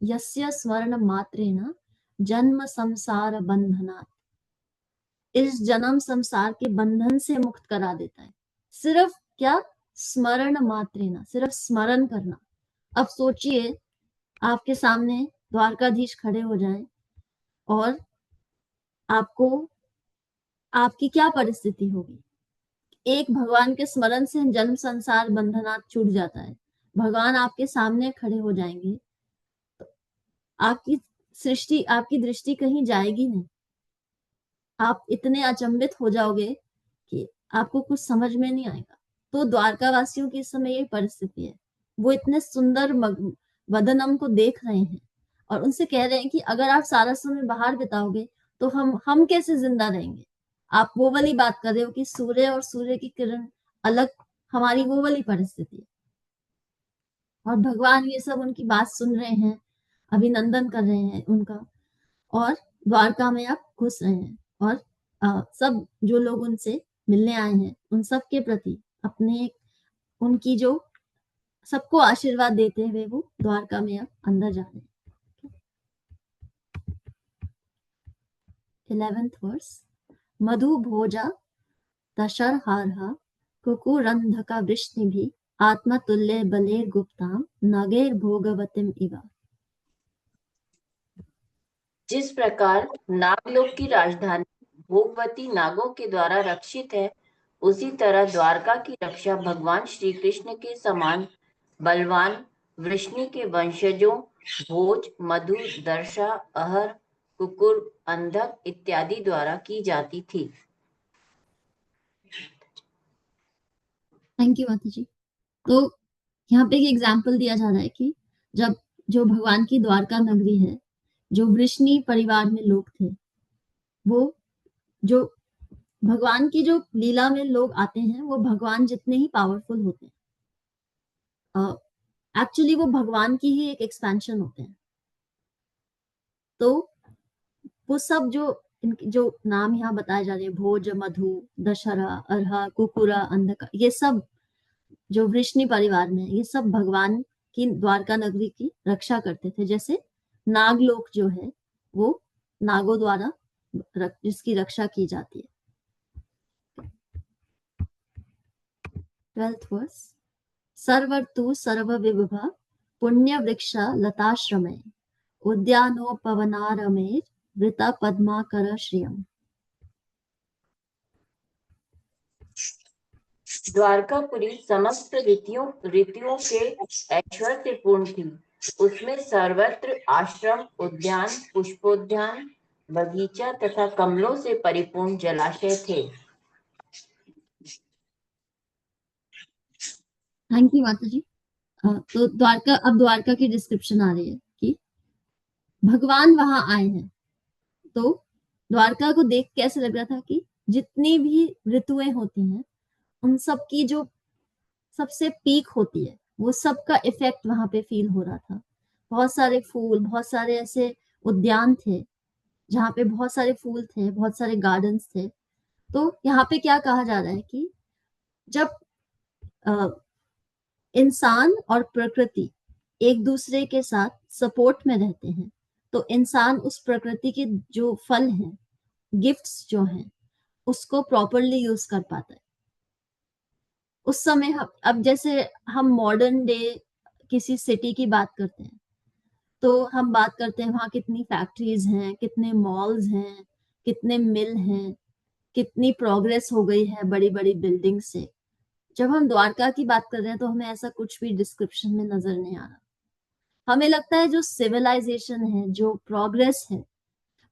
यस्य स्मरण मात्रेना जन्म संसार बंधनात्, इस जन्म संसार के बंधन से मुक्त करा देता है। सिर्फ क्या, स्मरण मात्रेना, सिर्फ स्मरण करना। अब सोचिए आपके सामने द्वारकाधीश खड़े हो जाएं और आपको, आपकी क्या परिस्थिति होगी। एक भगवान के स्मरण से जन्म संसार बंधनात् छूट जाता है। भगवान आपके सामने खड़े हो जाएंगे तो आपकी सृष्टि, आपकी दृष्टि कहीं जाएगी नहीं। आप इतने अचंभित हो जाओगे कि आपको कुछ समझ में नहीं आएगा। तो द्वारकावासियों की इस समय यही परिस्थिति है। वो इतने सुंदर वदनम को देख रहे हैं और उनसे कह रहे हैं कि अगर आप सारा समय बाहर बिताओगे तो हम कैसे जिंदा रहेंगे। आप वो वाली बात कर रहे हो कि सूर्य और सूर्य की किरण अलग, हमारी वो वाली परिस्थिति है। और भगवान ये सब उनकी बात सुन रहे हैं, अभिनंदन कर रहे हैं उनका, और द्वारका में आप घुस रहे हैं। और सब जो लोग उनसे मिलने आए हैं उन सब के प्रति अपने, उनकी जो सबको आशीर्वाद देते हुए वो द्वारका में अब अंदर जा रहे हैं। 11th वर्स, मधु भोजा दशरहारहा कुकुरंधका वृष्णिभि आत्मतुल्य बलेर गुप्ताम नगेर भोगवतिम इवा। जिस प्रकार नागलोक की राजधानी भोगवती नागों के द्वारा रक्षित है, उसी तरह द्वारका की रक्षा भगवान श्री कृष्ण के समान बलवान वृष्णि के वंशजों भोज, मधु, दर्शा, अहर, कुकुर, अंधक इत्यादि द्वारा की जाती थी। थैंक यू माता जी। तो यहाँ पे एक एग्जाम्पल दिया जा रहा है कि जब जो भगवान की द्वारका नगरी है, जो वृष्णि परिवार में लोग थे, वो जो भगवान की जो लीला में लोग आते हैं वो भगवान जितने ही पावरफुल होते हैं, एक्चुअली वो भगवान की ही एक एक्सपेंशन होते हैं। तो वो सब जो नाम यहाँ बताए जा रहे हैं, भोज, मधु, दशहरा, अरहा, कुकुरा, अंधका, ये सब जो वृष्णि परिवार में, ये सब भगवान की द्वारका नगरी की रक्षा करते थे। जैसे नागलोक जो है वो नागों द्वारा जिसकी रक्षा की जाती है। 12th वर्स, सर्वर्तु सर्वविभवा पुण्य वृक्षा लताश्रमे उद्यानोपवनारमेर वृता पद्माकर श्रियम। द्वारकापुरी समस्त ऋतुओं के ऐश्वर्य से पूर्ण थी। उसमें सर्वत्र आश्रम, उद्यान, पुष्पोद्यान, बगीचा तथा कमलों से परिपूर्ण जलाशय थे। थैंक यू माता जी। तो द्वारका की डिस्क्रिप्शन आ रही है कि भगवान वहां आए हैं। तो द्वारका को देख कैसे लग रहा था कि जितनी भी ऋतुएं होती हैं उन सब की जो सबसे पीक होती है, वो सबका इफेक्ट वहां पे फील हो रहा था। बहुत सारे फूल, बहुत सारे ऐसे उद्यान थे जहाँ पे बहुत सारे फूल थे, बहुत सारे गार्डन्स थे। तो यहाँ पे क्या कहा जा रहा है कि जब इंसान और प्रकृति एक दूसरे के साथ सपोर्ट में रहते हैं तो इंसान उस प्रकृति के जो फल हैं, गिफ्ट्स जो हैं, उसको प्रॉपरली यूज कर पाता है। उस समय अब जैसे हम मॉडर्न डे किसी सिटी की बात करते हैं तो हम बात करते हैं वहां कितनी फैक्ट्रीज हैं, कितने मॉल्स हैं, कितने मिल हैं, कितनी प्रोग्रेस हो गई है बड़ी बड़ी बिल्डिंग से। जब हम द्वारका की बात कर रहे हैं तो हमें ऐसा कुछ भी डिस्क्रिप्शन में नजर नहीं आ रहा। हमें लगता है जो सिविलाइजेशन है, जो प्रोग्रेस है,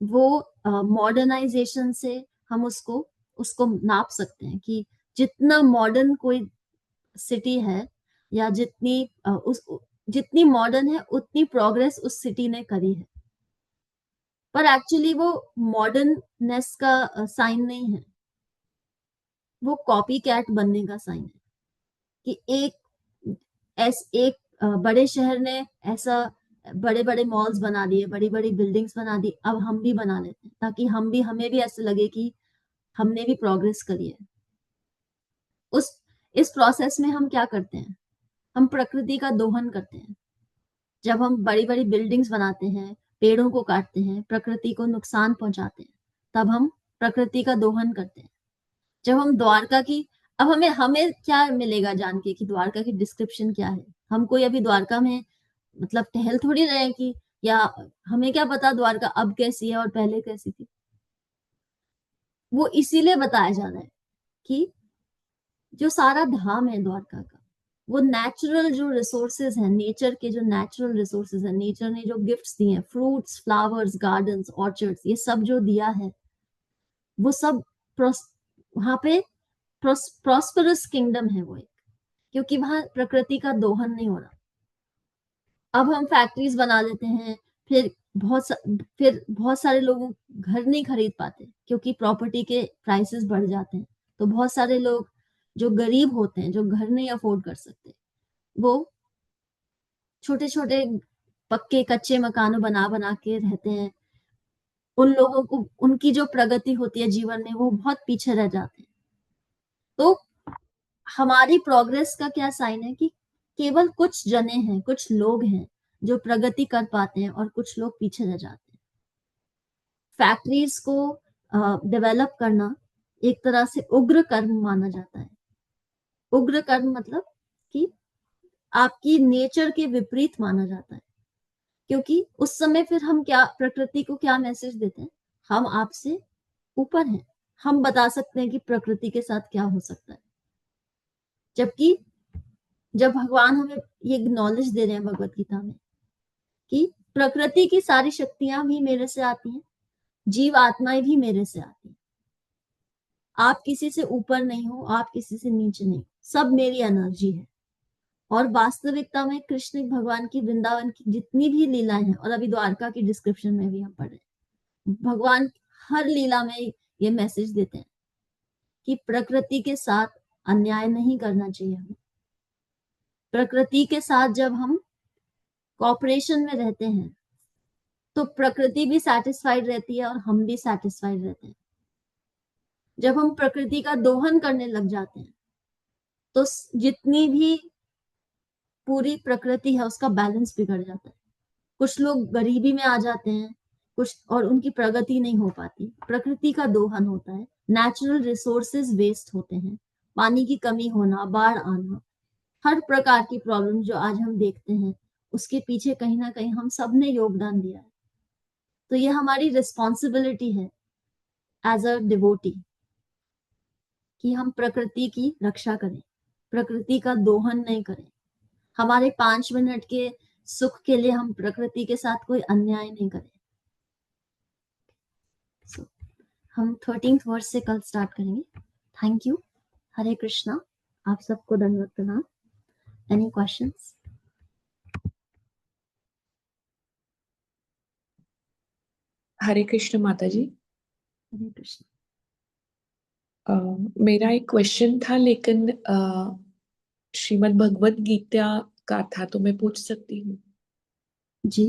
वो मॉडर्नाइजेशन से हम उसको उसको नाप सकते हैं कि जितना मॉडर्न कोई सिटी है या जितनी मॉडर्न है उतनी प्रोग्रेस उस सिटी ने करी है। पर एक्चुअली वो मॉडर्ननेस का साइन नहीं है, वो कॉपी कैट बनने का साइन है कि एक बड़े शहर ने ऐसा बड़े बड़े मॉल्स बना दिए, बड़ी बड़ी बिल्डिंग्स बना दी, अब हम भी बना लेते हैं ताकि हमें भी ऐसे लगे कि हमने भी प्रोग्रेस करी है। इस प्रोसेस में हम क्या करते हैं, हम प्रकृति का दोहन करते हैं। जब हम बड़ी बड़ी बिल्डिंग्स बनाते हैं, पेड़ों को काटते हैं, प्रकृति को नुकसान पहुंचाते हैं, तब हम प्रकृति का दोहन करते हैं। जब हम द्वारका की, अब हमें क्या मिलेगा जान के कि द्वारका की डिस्क्रिप्शन क्या है? हम कोई अभी द्वारका में मतलब टहल थोड़ी रहे हैं कि, या हमें क्या पता द्वारका अब कैसी है और पहले कैसी थी। वो इसीलिए बताया जा रहा है कि जो सारा धाम है द्वारका का, वो नेचुरल जो रिसोर्सेज हैं, नेचर के जो नेचुरल रिसोर्सेज हैं, नेचर ने जो गिफ्ट्स दिए हैं, फ्रूट्स, फ्लावर्स, गार्डन्स, ऑर्चर्ड्स, ये सब जो दिया है, वो सब वहां पे प्रॉस्परस किंगडम है वो एक, क्योंकि वहां प्रकृति का दोहन नहीं हो रहा। अब हम फैक्ट्रीज बना लेते हैं, फिर बहुत सारे लोग घर नहीं खरीद पाते क्योंकि प्रॉपर्टी के प्राइसेस बढ़ जाते हैं। तो बहुत सारे लोग जो गरीब होते हैं, जो घर नहीं अफोर्ड कर सकते, वो छोटे छोटे पक्के कच्चे मकानों बना बना के रहते हैं। उन लोगों को उनकी जो प्रगति होती है जीवन में, वो बहुत पीछे रह जाते हैं। तो हमारी प्रोग्रेस का क्या साइन है कि केवल कुछ जने हैं, कुछ लोग हैं जो प्रगति कर पाते हैं और कुछ लोग पीछे रह जाते हैं। फैक्ट्रीज को डेवलप करना एक तरह से उग्र कर्म माना जाता है। उग्र कर्म मतलब कि आपकी नेचर के विपरीत माना जाता है, क्योंकि उस समय फिर हम क्या प्रकृति को क्या मैसेज देते हैं, हम आपसे ऊपर हैं, हम बता सकते हैं कि प्रकृति के साथ क्या हो सकता है। जबकि जब भगवान हमें ये नॉलेज दे रहे हैं भगवत गीता में कि प्रकृति की सारी शक्तियां भी मेरे से आती हैं, जीव आत्माएं भी मेरे से आती हैं, आप किसी से ऊपर नहीं हो, आप किसी से नीचे नहीं, सब मेरी एनर्जी है। और वास्तविकता में कृष्ण भगवान की वृंदावन की जितनी भी लीलाएं हैं, और अभी द्वारका की डिस्क्रिप्शन में भी हम पढ़ रहे हैं, भगवान हर लीला में ये मैसेज देते हैं कि प्रकृति के साथ अन्याय नहीं करना चाहिए हमें। प्रकृति के साथ जब हम कॉपरेशन में रहते हैं तो प्रकृति भी सेटिस्फाइड रहती है और हम भी सेटिस्फाइड रहते हैं। जब हम प्रकृति का दोहन करने लग जाते हैं तो जितनी भी पूरी प्रकृति है उसका बैलेंस बिगड़ जाता है। कुछ लोग गरीबी में आ जाते हैं, कुछ और उनकी प्रगति नहीं हो पाती, प्रकृति का दोहन होता है, नेचुरल रिसोर्सेज वेस्ट होते हैं, पानी की कमी होना, बाढ़ आना, हर प्रकार की प्रॉब्लम जो आज हम देखते हैं उसके पीछे कहीं ना कहीं हम सब ने योगदान दिया है। तो ये हमारी रिस्पॉन्सिबिलिटी है एज अ डिवोटी कि हम प्रकृति की रक्षा करें, प्रकृति का दोहन नहीं करें। हमारे 5 मिनट के सुख के लिए हम प्रकृति के साथ कोई अन्याय नहीं करें। हम 13th वर्स से कल स्टार्ट करेंगे। Thank you. हरे कृष्णा। आप सबको दंडवत प्रणाम। Any questions? हरे कृष्ण माता जी। हरे कृष्ण। मेरा एक क्वेश्चन था, लेकिन श्रीमद् भगवत गीता का था, तो मैं पूछ सकती हूँ? जी।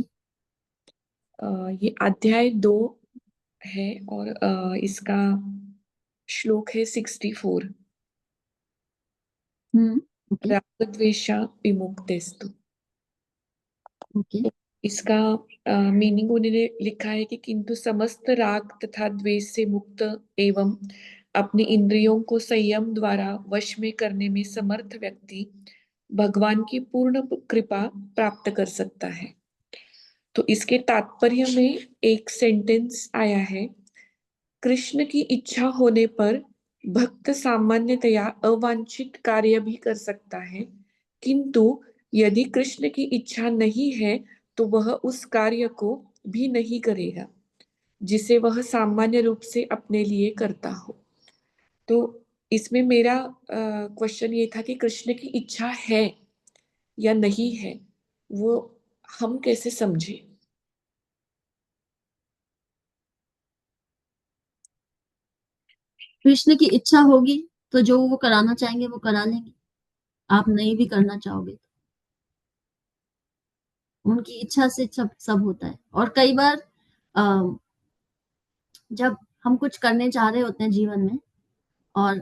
ये अध्याय 2 है और इसका श्लोक है 64। ओके रागद्वेषा विमुक्तेस्तु। ओके। इसका मीनिंग उन्होंने लिखा है कि किंतु समस्त राग तथा द्वेष से मुक्त एवं अपने इंद्रियों को संयम द्वारा वश में करने में समर्थ व्यक्ति भगवान की पूर्ण कृपा प्राप्त कर सकता है। तो इसके तात्पर्य में एक सेंटेंस आया है कृष्ण की इच्छा होने पर भक्त सामान्यतया अवांछित कार्य भी कर सकता है, किंतु यदि कृष्ण की इच्छा नहीं है तो वह उस कार्य को भी नहीं करेगा जिसे वह सामान्य रूप से अपने लिए करता हो। तो इसमें मेरा क्वेश्चन ये था कि कृष्ण की इच्छा है या नहीं है, वो हम कैसे समझे? कृष्ण की इच्छा होगी तो जो वो कराना चाहेंगे वो करा लेंगे, आप नहीं भी करना चाहोगे तो। उनकी इच्छा से सब होता है। और कई बार जब हम कुछ करने चाह रहे होते हैं जीवन में, और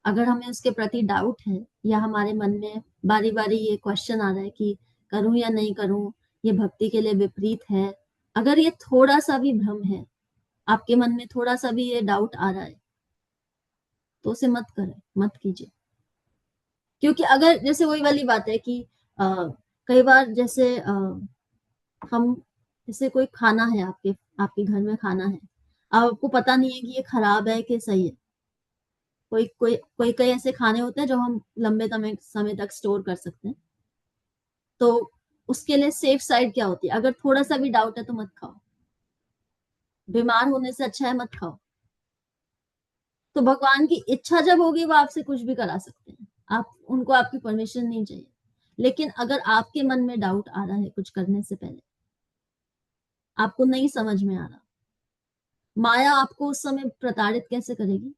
अगर हमें उसके प्रति डाउट है या हमारे मन में बारी बारी ये क्वेश्चन आ रहा है कि करूं या नहीं करूं, ये भक्ति के लिए विपरीत है, अगर ये थोड़ा सा भी भ्रम है, आपके मन में थोड़ा सा भी ये डाउट आ रहा है, तो उसे मत करें, मत कीजिए। क्योंकि अगर जैसे वही वाली बात है कि कई बार जैसे हम जैसे कोई खाना है, आपके घर में खाना है, आपको पता नहीं है कि ये खराब है कि सही है। कोई कई ऐसे खाने होते हैं जो हम लंबे समय तक स्टोर कर सकते हैं, तो उसके लिए सेफ साइड क्या होती है? अगर थोड़ा सा भी डाउट है तो मत खाओ, बीमार होने से अच्छा है मत खाओ। तो भगवान की इच्छा जब होगी वो आपसे कुछ भी करा सकते हैं, आप उनको आपकी परमिशन नहीं चाहिए। लेकिन अगर आपके मन में डाउट आ रहा है कुछ करने से पहले, आपको नहीं समझ में आ रहा, माया आपको उस समय प्रताड़ित कैसे करेगी?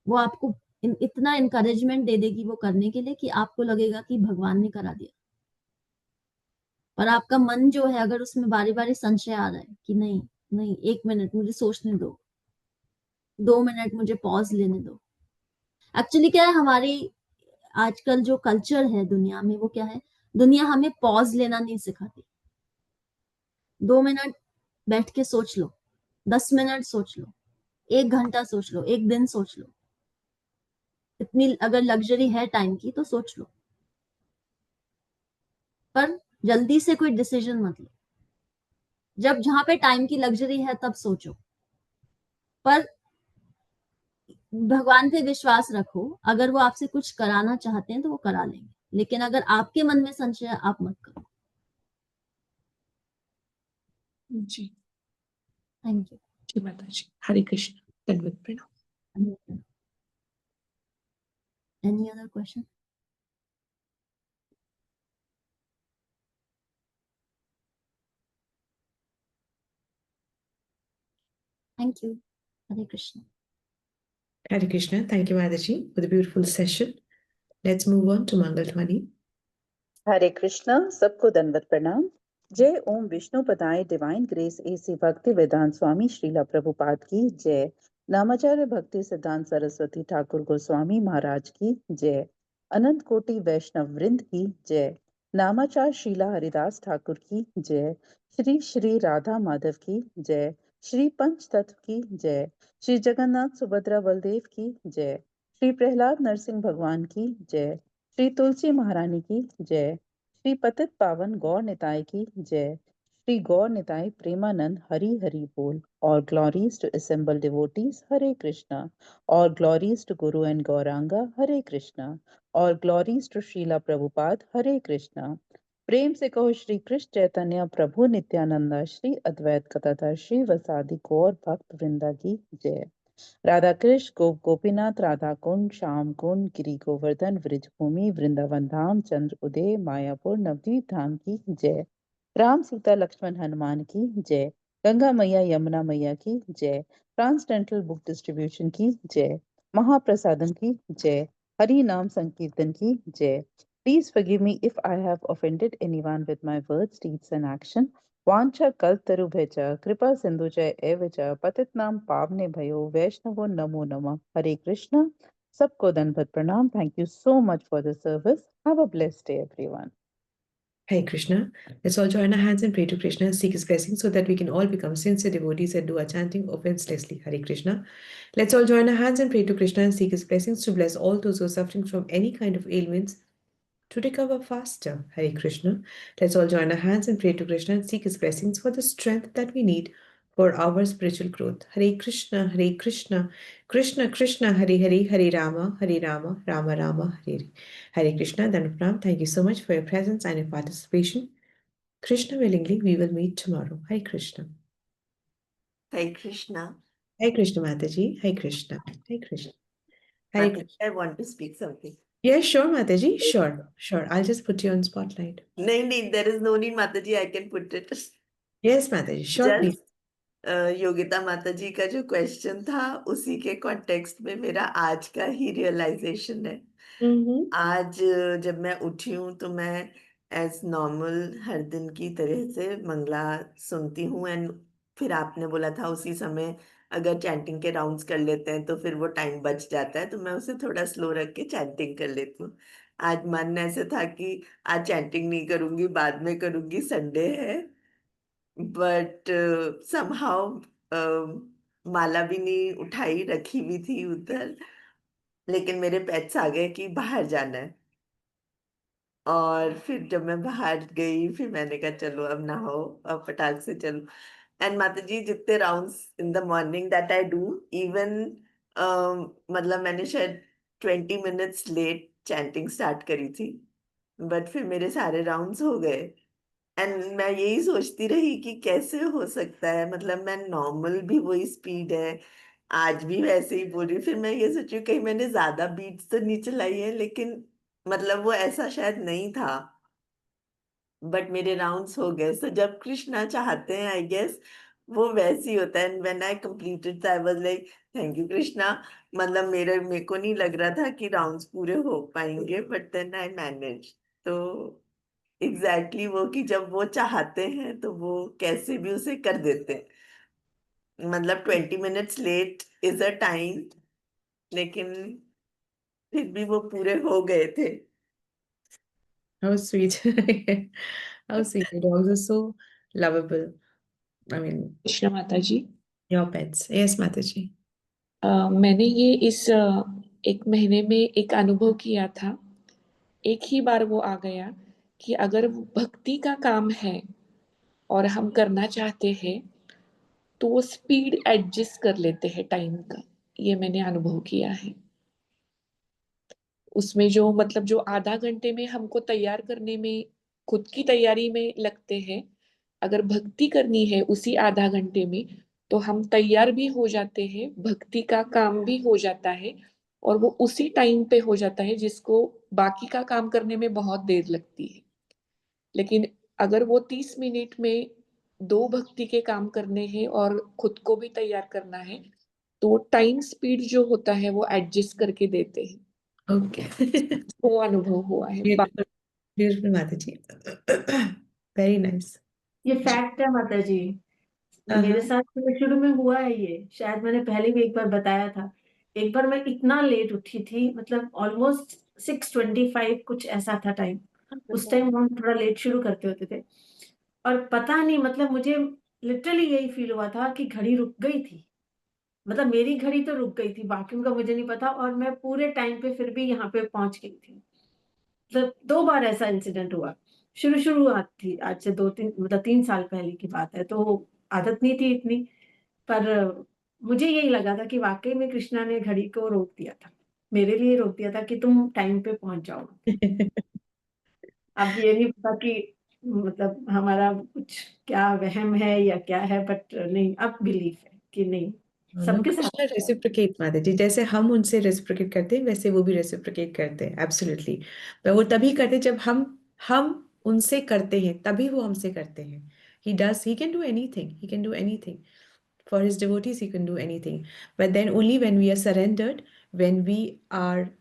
वो आपको इतना इनकरेजमेंट दे देगी वो करने के लिए कि आपको लगेगा कि भगवान ने करा दिया। पर आपका मन जो है, अगर उसमें बारी बारी संशय आ रहा है कि नहीं नहीं, 1 मिनट मुझे सोचने दो, 2 मिनट मुझे पॉज लेने दो। एक्चुअली क्या है, हमारी आजकल जो कल्चर है दुनिया में, वो क्या है, दुनिया हमें पॉज लेना नहीं सिखाती। 2 मिनट बैठ के सोच लो, 10 मिनट सोच लो, 1 घंटा सोच लो, 1 दिन सोच लो। इतनी अगर लग्जरी है टाइम की तो सोच लो, पर जल्दी से कोई डिसीजन मत लो। जहां पे टाइम की लग्जरी है तब सोचो, पर भगवान पे विश्वास रखो, अगर वो आपसे कुछ कराना चाहते हैं तो वो करा लेंगे। लेकिन अगर आपके मन में संशय है, आप मत करो। जी थैंक यू। जी माता जी, हरे कृष्ण, दंडवत प्रणाम। Any other question? Thank you. Hare Krishna. Hare Krishna. Thank you, Mataji, for the beautiful session. Let's move on to Mangal Dhwani. हरे कृष्णा, सबको दंडवत प्रणाम। जय ओम विष्णु पदाय डिवाइन ग्रेस एसी भक्ति वेदांत स्वामी श्रीला प्रभुपाद की जय। नामाचार्य भक्ति सिद्धांत सरस्वती ठाकुर गोस्वामी महाराज की जय। अनंत कोटि वैष्णव वृंद की जय। नामाचार्य श्रीला हरिदास ठाकुर की जय। श्री श्री राधा माधव की जय। श्री पंच तत्व की जय। श्री जगन्नाथ सुभद्रा बलदेव की जय। श्री प्रहलाद नरसिंह भगवान की जय। श्री तुलसी महारानी की जय। श्री पतित पावन गौर निताय की जय। श्री गौर निताय प्रेमानंद हरि हरि बोल। और ग्लोरीज टू assembled devotees हरे कृष्णा। और glories to Guru and Gauranga हरे कृष्णा। और ग्लोरीज टू श्रीला प्रभुपाद हरे कृष्णा। प्रेम से कहो श्री कृष्ण चैतन्य प्रभु नित्यानंदा श्री अद्वैत कथाधर श्री वसादि गौर भक्त वृंदा की जय। राधा कृष्ण गोपीनाथ राधा कुंड श्याम कुंड गिरी गोवर्धन व्रज भूमि वृंदावन धाम चंद्र उदय मायापुर नवदीप धाम की जय। राम सीता लक्ष्मण हनुमान की जय। गंगा मैया यमुना मैया की जय। ट्रांसडेंटल बुक डिस्ट्रीब्यूशन की जय। महाप्रसादन की जय। हरि नाम संकीर्तन की जय। Please forgive me if I have offended anyone with my words, deeds and action. वांछा कल्पतरुभ्यश्च कृपा सिंधुच एव च पतितनां पावनेभ्यो वैष्णवो नमो नमः। हरे कृष्णा, सबको दंडवत प्रणाम। Thank you so much for the service. Have a blessed day, everyone. Hare Krishna. Let's all join our hands and pray to Krishna and seek his blessing so that we can all become sincere devotees and do our chanting offenselessly. Hare Krishna. Let's all join our hands and pray to Krishna and seek his blessings to bless all those who are suffering from any kind of ailments to recover faster. Hare Krishna. Let's all join our hands and pray to Krishna and seek his blessings for the strength that we need for our spiritual growth. Hare Krishna, Krishna Krishna, Hare Hare, Hare Rama, Rama Rama, Hare Hare. Hare Krishna, Danapram, thank you so much for your presence and your participation. Krishna willingly, we will meet tomorrow. Hare Krishna. Hare Krishna. Hare Krishna, Mataji. Hare Krishna. Hare Krishna. Hare Mataji, Krishna. I want to speak something. Yes, sure, Mataji. Sure. I'll just put you on spotlight. No, there is no need, Mataji. I can put it. Yes, Mataji. Sure, please. Yogita माता जी का जो question था उसी के context में मेरा आज का ही रियलाइजेशन है। आज जब मैं उठी हूँ तो मैं एज नॉर्मल हर दिन की तरह से मंगला सुनती हूँ एंड फिर आपने बोला था उसी समय अगर चैंटिंग के राउंड्स कर लेते हैं तो फिर वो टाइम बच जाता है, तो मैं उसे थोड़ा स्लो रख के चैंटिंग कर लेती हूँ। आज मन ऐसे था कि आज चैंटिंग नहीं करूंगी, बाद में करूंगी, संडे है। बट समहाउ माला भी नहीं उठाई, रखी भी थी उधर, लेकिन मेरे पेट्स आ गए कि बाहर जाना है। और फिर जब मैं बाहर गई फिर मैंने कहा चलो अब नहाओ, अब फटाक से चलो। एंड माता जी जितने rounds in the morning that I do, even मतलब मैंने शायद 20 मिनट्स लेट चैंटिंग स्टार्ट करी थी, बट फिर मेरे सारे राउंड्स हो गए। एंड मैं यही सोचती रही कि कैसे हो सकता है, मतलब मैं नॉर्मल भी वही स्पीड है, आज भी वैसे ही बोल रही हूँ। फिर मैं ये सोची कहीं मैंने ज्यादा बीट्स तो नहीं चलाई है, लेकिन मतलब वो ऐसा शायद नहीं था, बट मेरे राउंड्स हो गए। सो जब कृष्णा चाहते हैं आई गेस वो वैसे ही होता है। And when I completed I was like thank you Krishna. मतलब मेरे को नहीं लग रहा था कि राउंड्स पूरे हो पाएंगे, बट देन आई मैनेज। तो एग्जैक्टली वो कि जब वो चाहते हैं तो वो कैसे भी उसे कर देते हैं। मतलब 20 minutes late is a time, लेकिन फिर भी वो पूरे हो गए थे। How sweet. How sweet. Your dogs are so lovable. I mean, Krishna माता जी, your pets. Yes, Mataji. मैंने ये इस 1 महीने में एक अनुभव किया था। एक ही बार वो आ गया कि अगर वो भक्ति का काम है और हम करना चाहते हैं तो वो स्पीड एडजस्ट कर लेते हैं टाइम का। ये मैंने अनुभव किया है। उसमें जो मतलब जो आधा घंटे में हमको तैयार करने में, खुद की तैयारी में लगते हैं, अगर भक्ति करनी है उसी आधा घंटे में तो हम तैयार भी हो जाते हैं, भक्ति का काम भी हो जाता है और वो उसी टाइम पे हो जाता है जिसको बाकी का काम करने में बहुत देर लगती है। लेकिन अगर वो 30 मिनट में 2 भक्ति के काम करने हैं और खुद को भी तैयार करना है तो टाइम स्पीड जो होता है वो एडजस्ट करके देते हैं। Okay. वो अनुभव हुआ है। Beautiful, beautiful, Mataji. Very nice. ये फैक्ट है माता जी, मेरे Uh-huh. साथ तो शुरू में हुआ है ये, शायद मैंने पहले भी एक बार बताया था। एक बार मैं इतना लेट उठी थी, मतलब ऑलमोस्ट 6:25 कुछ ऐसा था टाइम। उस टाइम हम थोड़ा लेट शुरू करते होते थे और पता नहीं, मतलब मुझे लिटरली यही फील हुआ था कि घड़ी रुक गई थी। मतलब मेरी घड़ी तो रुक गई थी, बाकियों का मुझे नहीं पता, और मैं पूरे टाइम पे फिर भी यहाँ पे पहुंच गई थी। मतलब 2 बार ऐसा इंसिडेंट हुआ। शुरुआत थी, आज से 2-3 मतलब 3 साल पहले की बात है, तो आदत नहीं थी इतनी, पर मुझे यही लगा था कि वाक़ई में कृष्णा ने घड़ी को रोक दिया था। मेरे लिए रोक दिया था कि तुम टाइम पे पहुँच जाओ। अब ये नहीं पता कि मतलब हमारा कुछ क्या वहम है या क्या है, बट नहीं, अब बिलीफ है कि नहीं, No, सबके साथ Krishna reciprocate, माता जी। जैसे हम उनसे रेसिप्रोकेट करते हैं वैसे वो भी रेसिप्रोकेट करते हैं। एब्सोल्युटली। पर वो तभी करते हैं जब हम उनसे करते हैं, तभी वो हमसे करते हैं। he can do anything for his devotees, he can do anything, but then only when we are surrendered, when we are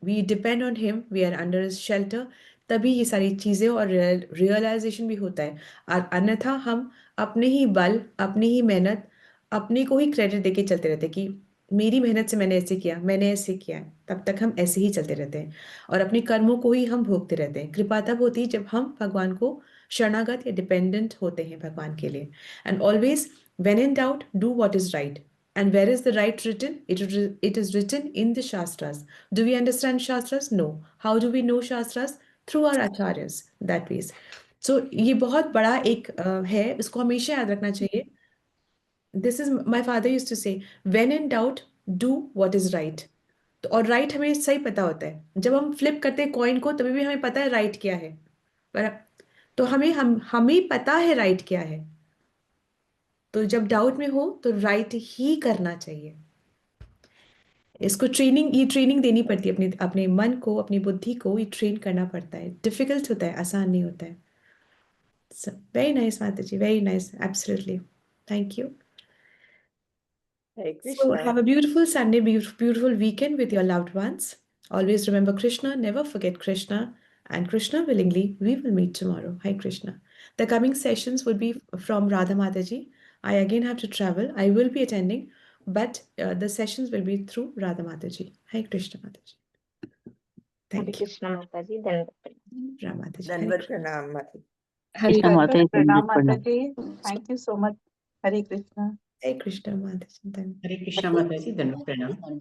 we depend on him, we are under his shelter, तभी ये सारी चीजें और रियलाइजेशन भी होता है। अन्यथा हम अपने ही बल, अपनी ही मेहनत, अपने को ही क्रेडिट देके चलते रहते हैं कि मेरी मेहनत से मैंने ऐसे किया, मैंने ऐसे किया, तब तक हम ऐसे ही चलते रहते हैं और अपने कर्मों को ही हम भोगते रहते हैं। कृपा तब होती है जब हम भगवान को शरणागत या डिपेंडेंट होते हैं भगवान के लिए। And always when in doubt, do what is right. And where is the right written? It is written in the Shastras. Do we understand Shastras? No. How do we know Shastras? Through our Acharyas, that ways. So ये बहुत बड़ा एक है, इसको हमेशा याद रखना चाहिए this is my father used to say, when in doubt, do what is right. तो और राइट हमें सही पता होता है, जब हम फ्लिप करते हैं कॉइन को तभी भी हमें पता है राइट क्या है, पर तो हमें पता है राइट क्या है, तो जब डाउट में हो तो राइट ही करना चाहिए। इसको ये ट्रेनिंग देनी पड़ती है, अपने अपने मन को, अपनी बुद्धि को ये ट्रेन करना पड़ता है। डिफिकल्ट होता है, आसान नहीं होता है। वेरी नाइस माता जी, very nice, absolutely, thank you. Hare So Krishna. have a beautiful Sunday, beautiful weekend with your loved ones. Always remember Krishna, never forget Krishna, and Krishna willingly, we will meet tomorrow. Hi Krishna. The coming sessions would be from Radha Mataji. I again have to travel. I will be attending, but the sessions will be through Radha Mataji. Hi Krishna Mataji. Hare Thank you. Krishna माता जी, धन्यवाद। Ram Mataji. Hare दंडवत Krishna. प्रणाम माता। हरे Krishna Krishna. Mataji, Pranam Pranam Pranam. Mataji. Thank you so much. Hare Krishna. Hare Krishna Mataji. हरे कृष्णा माता जी, धन्यवाद प्रणाम।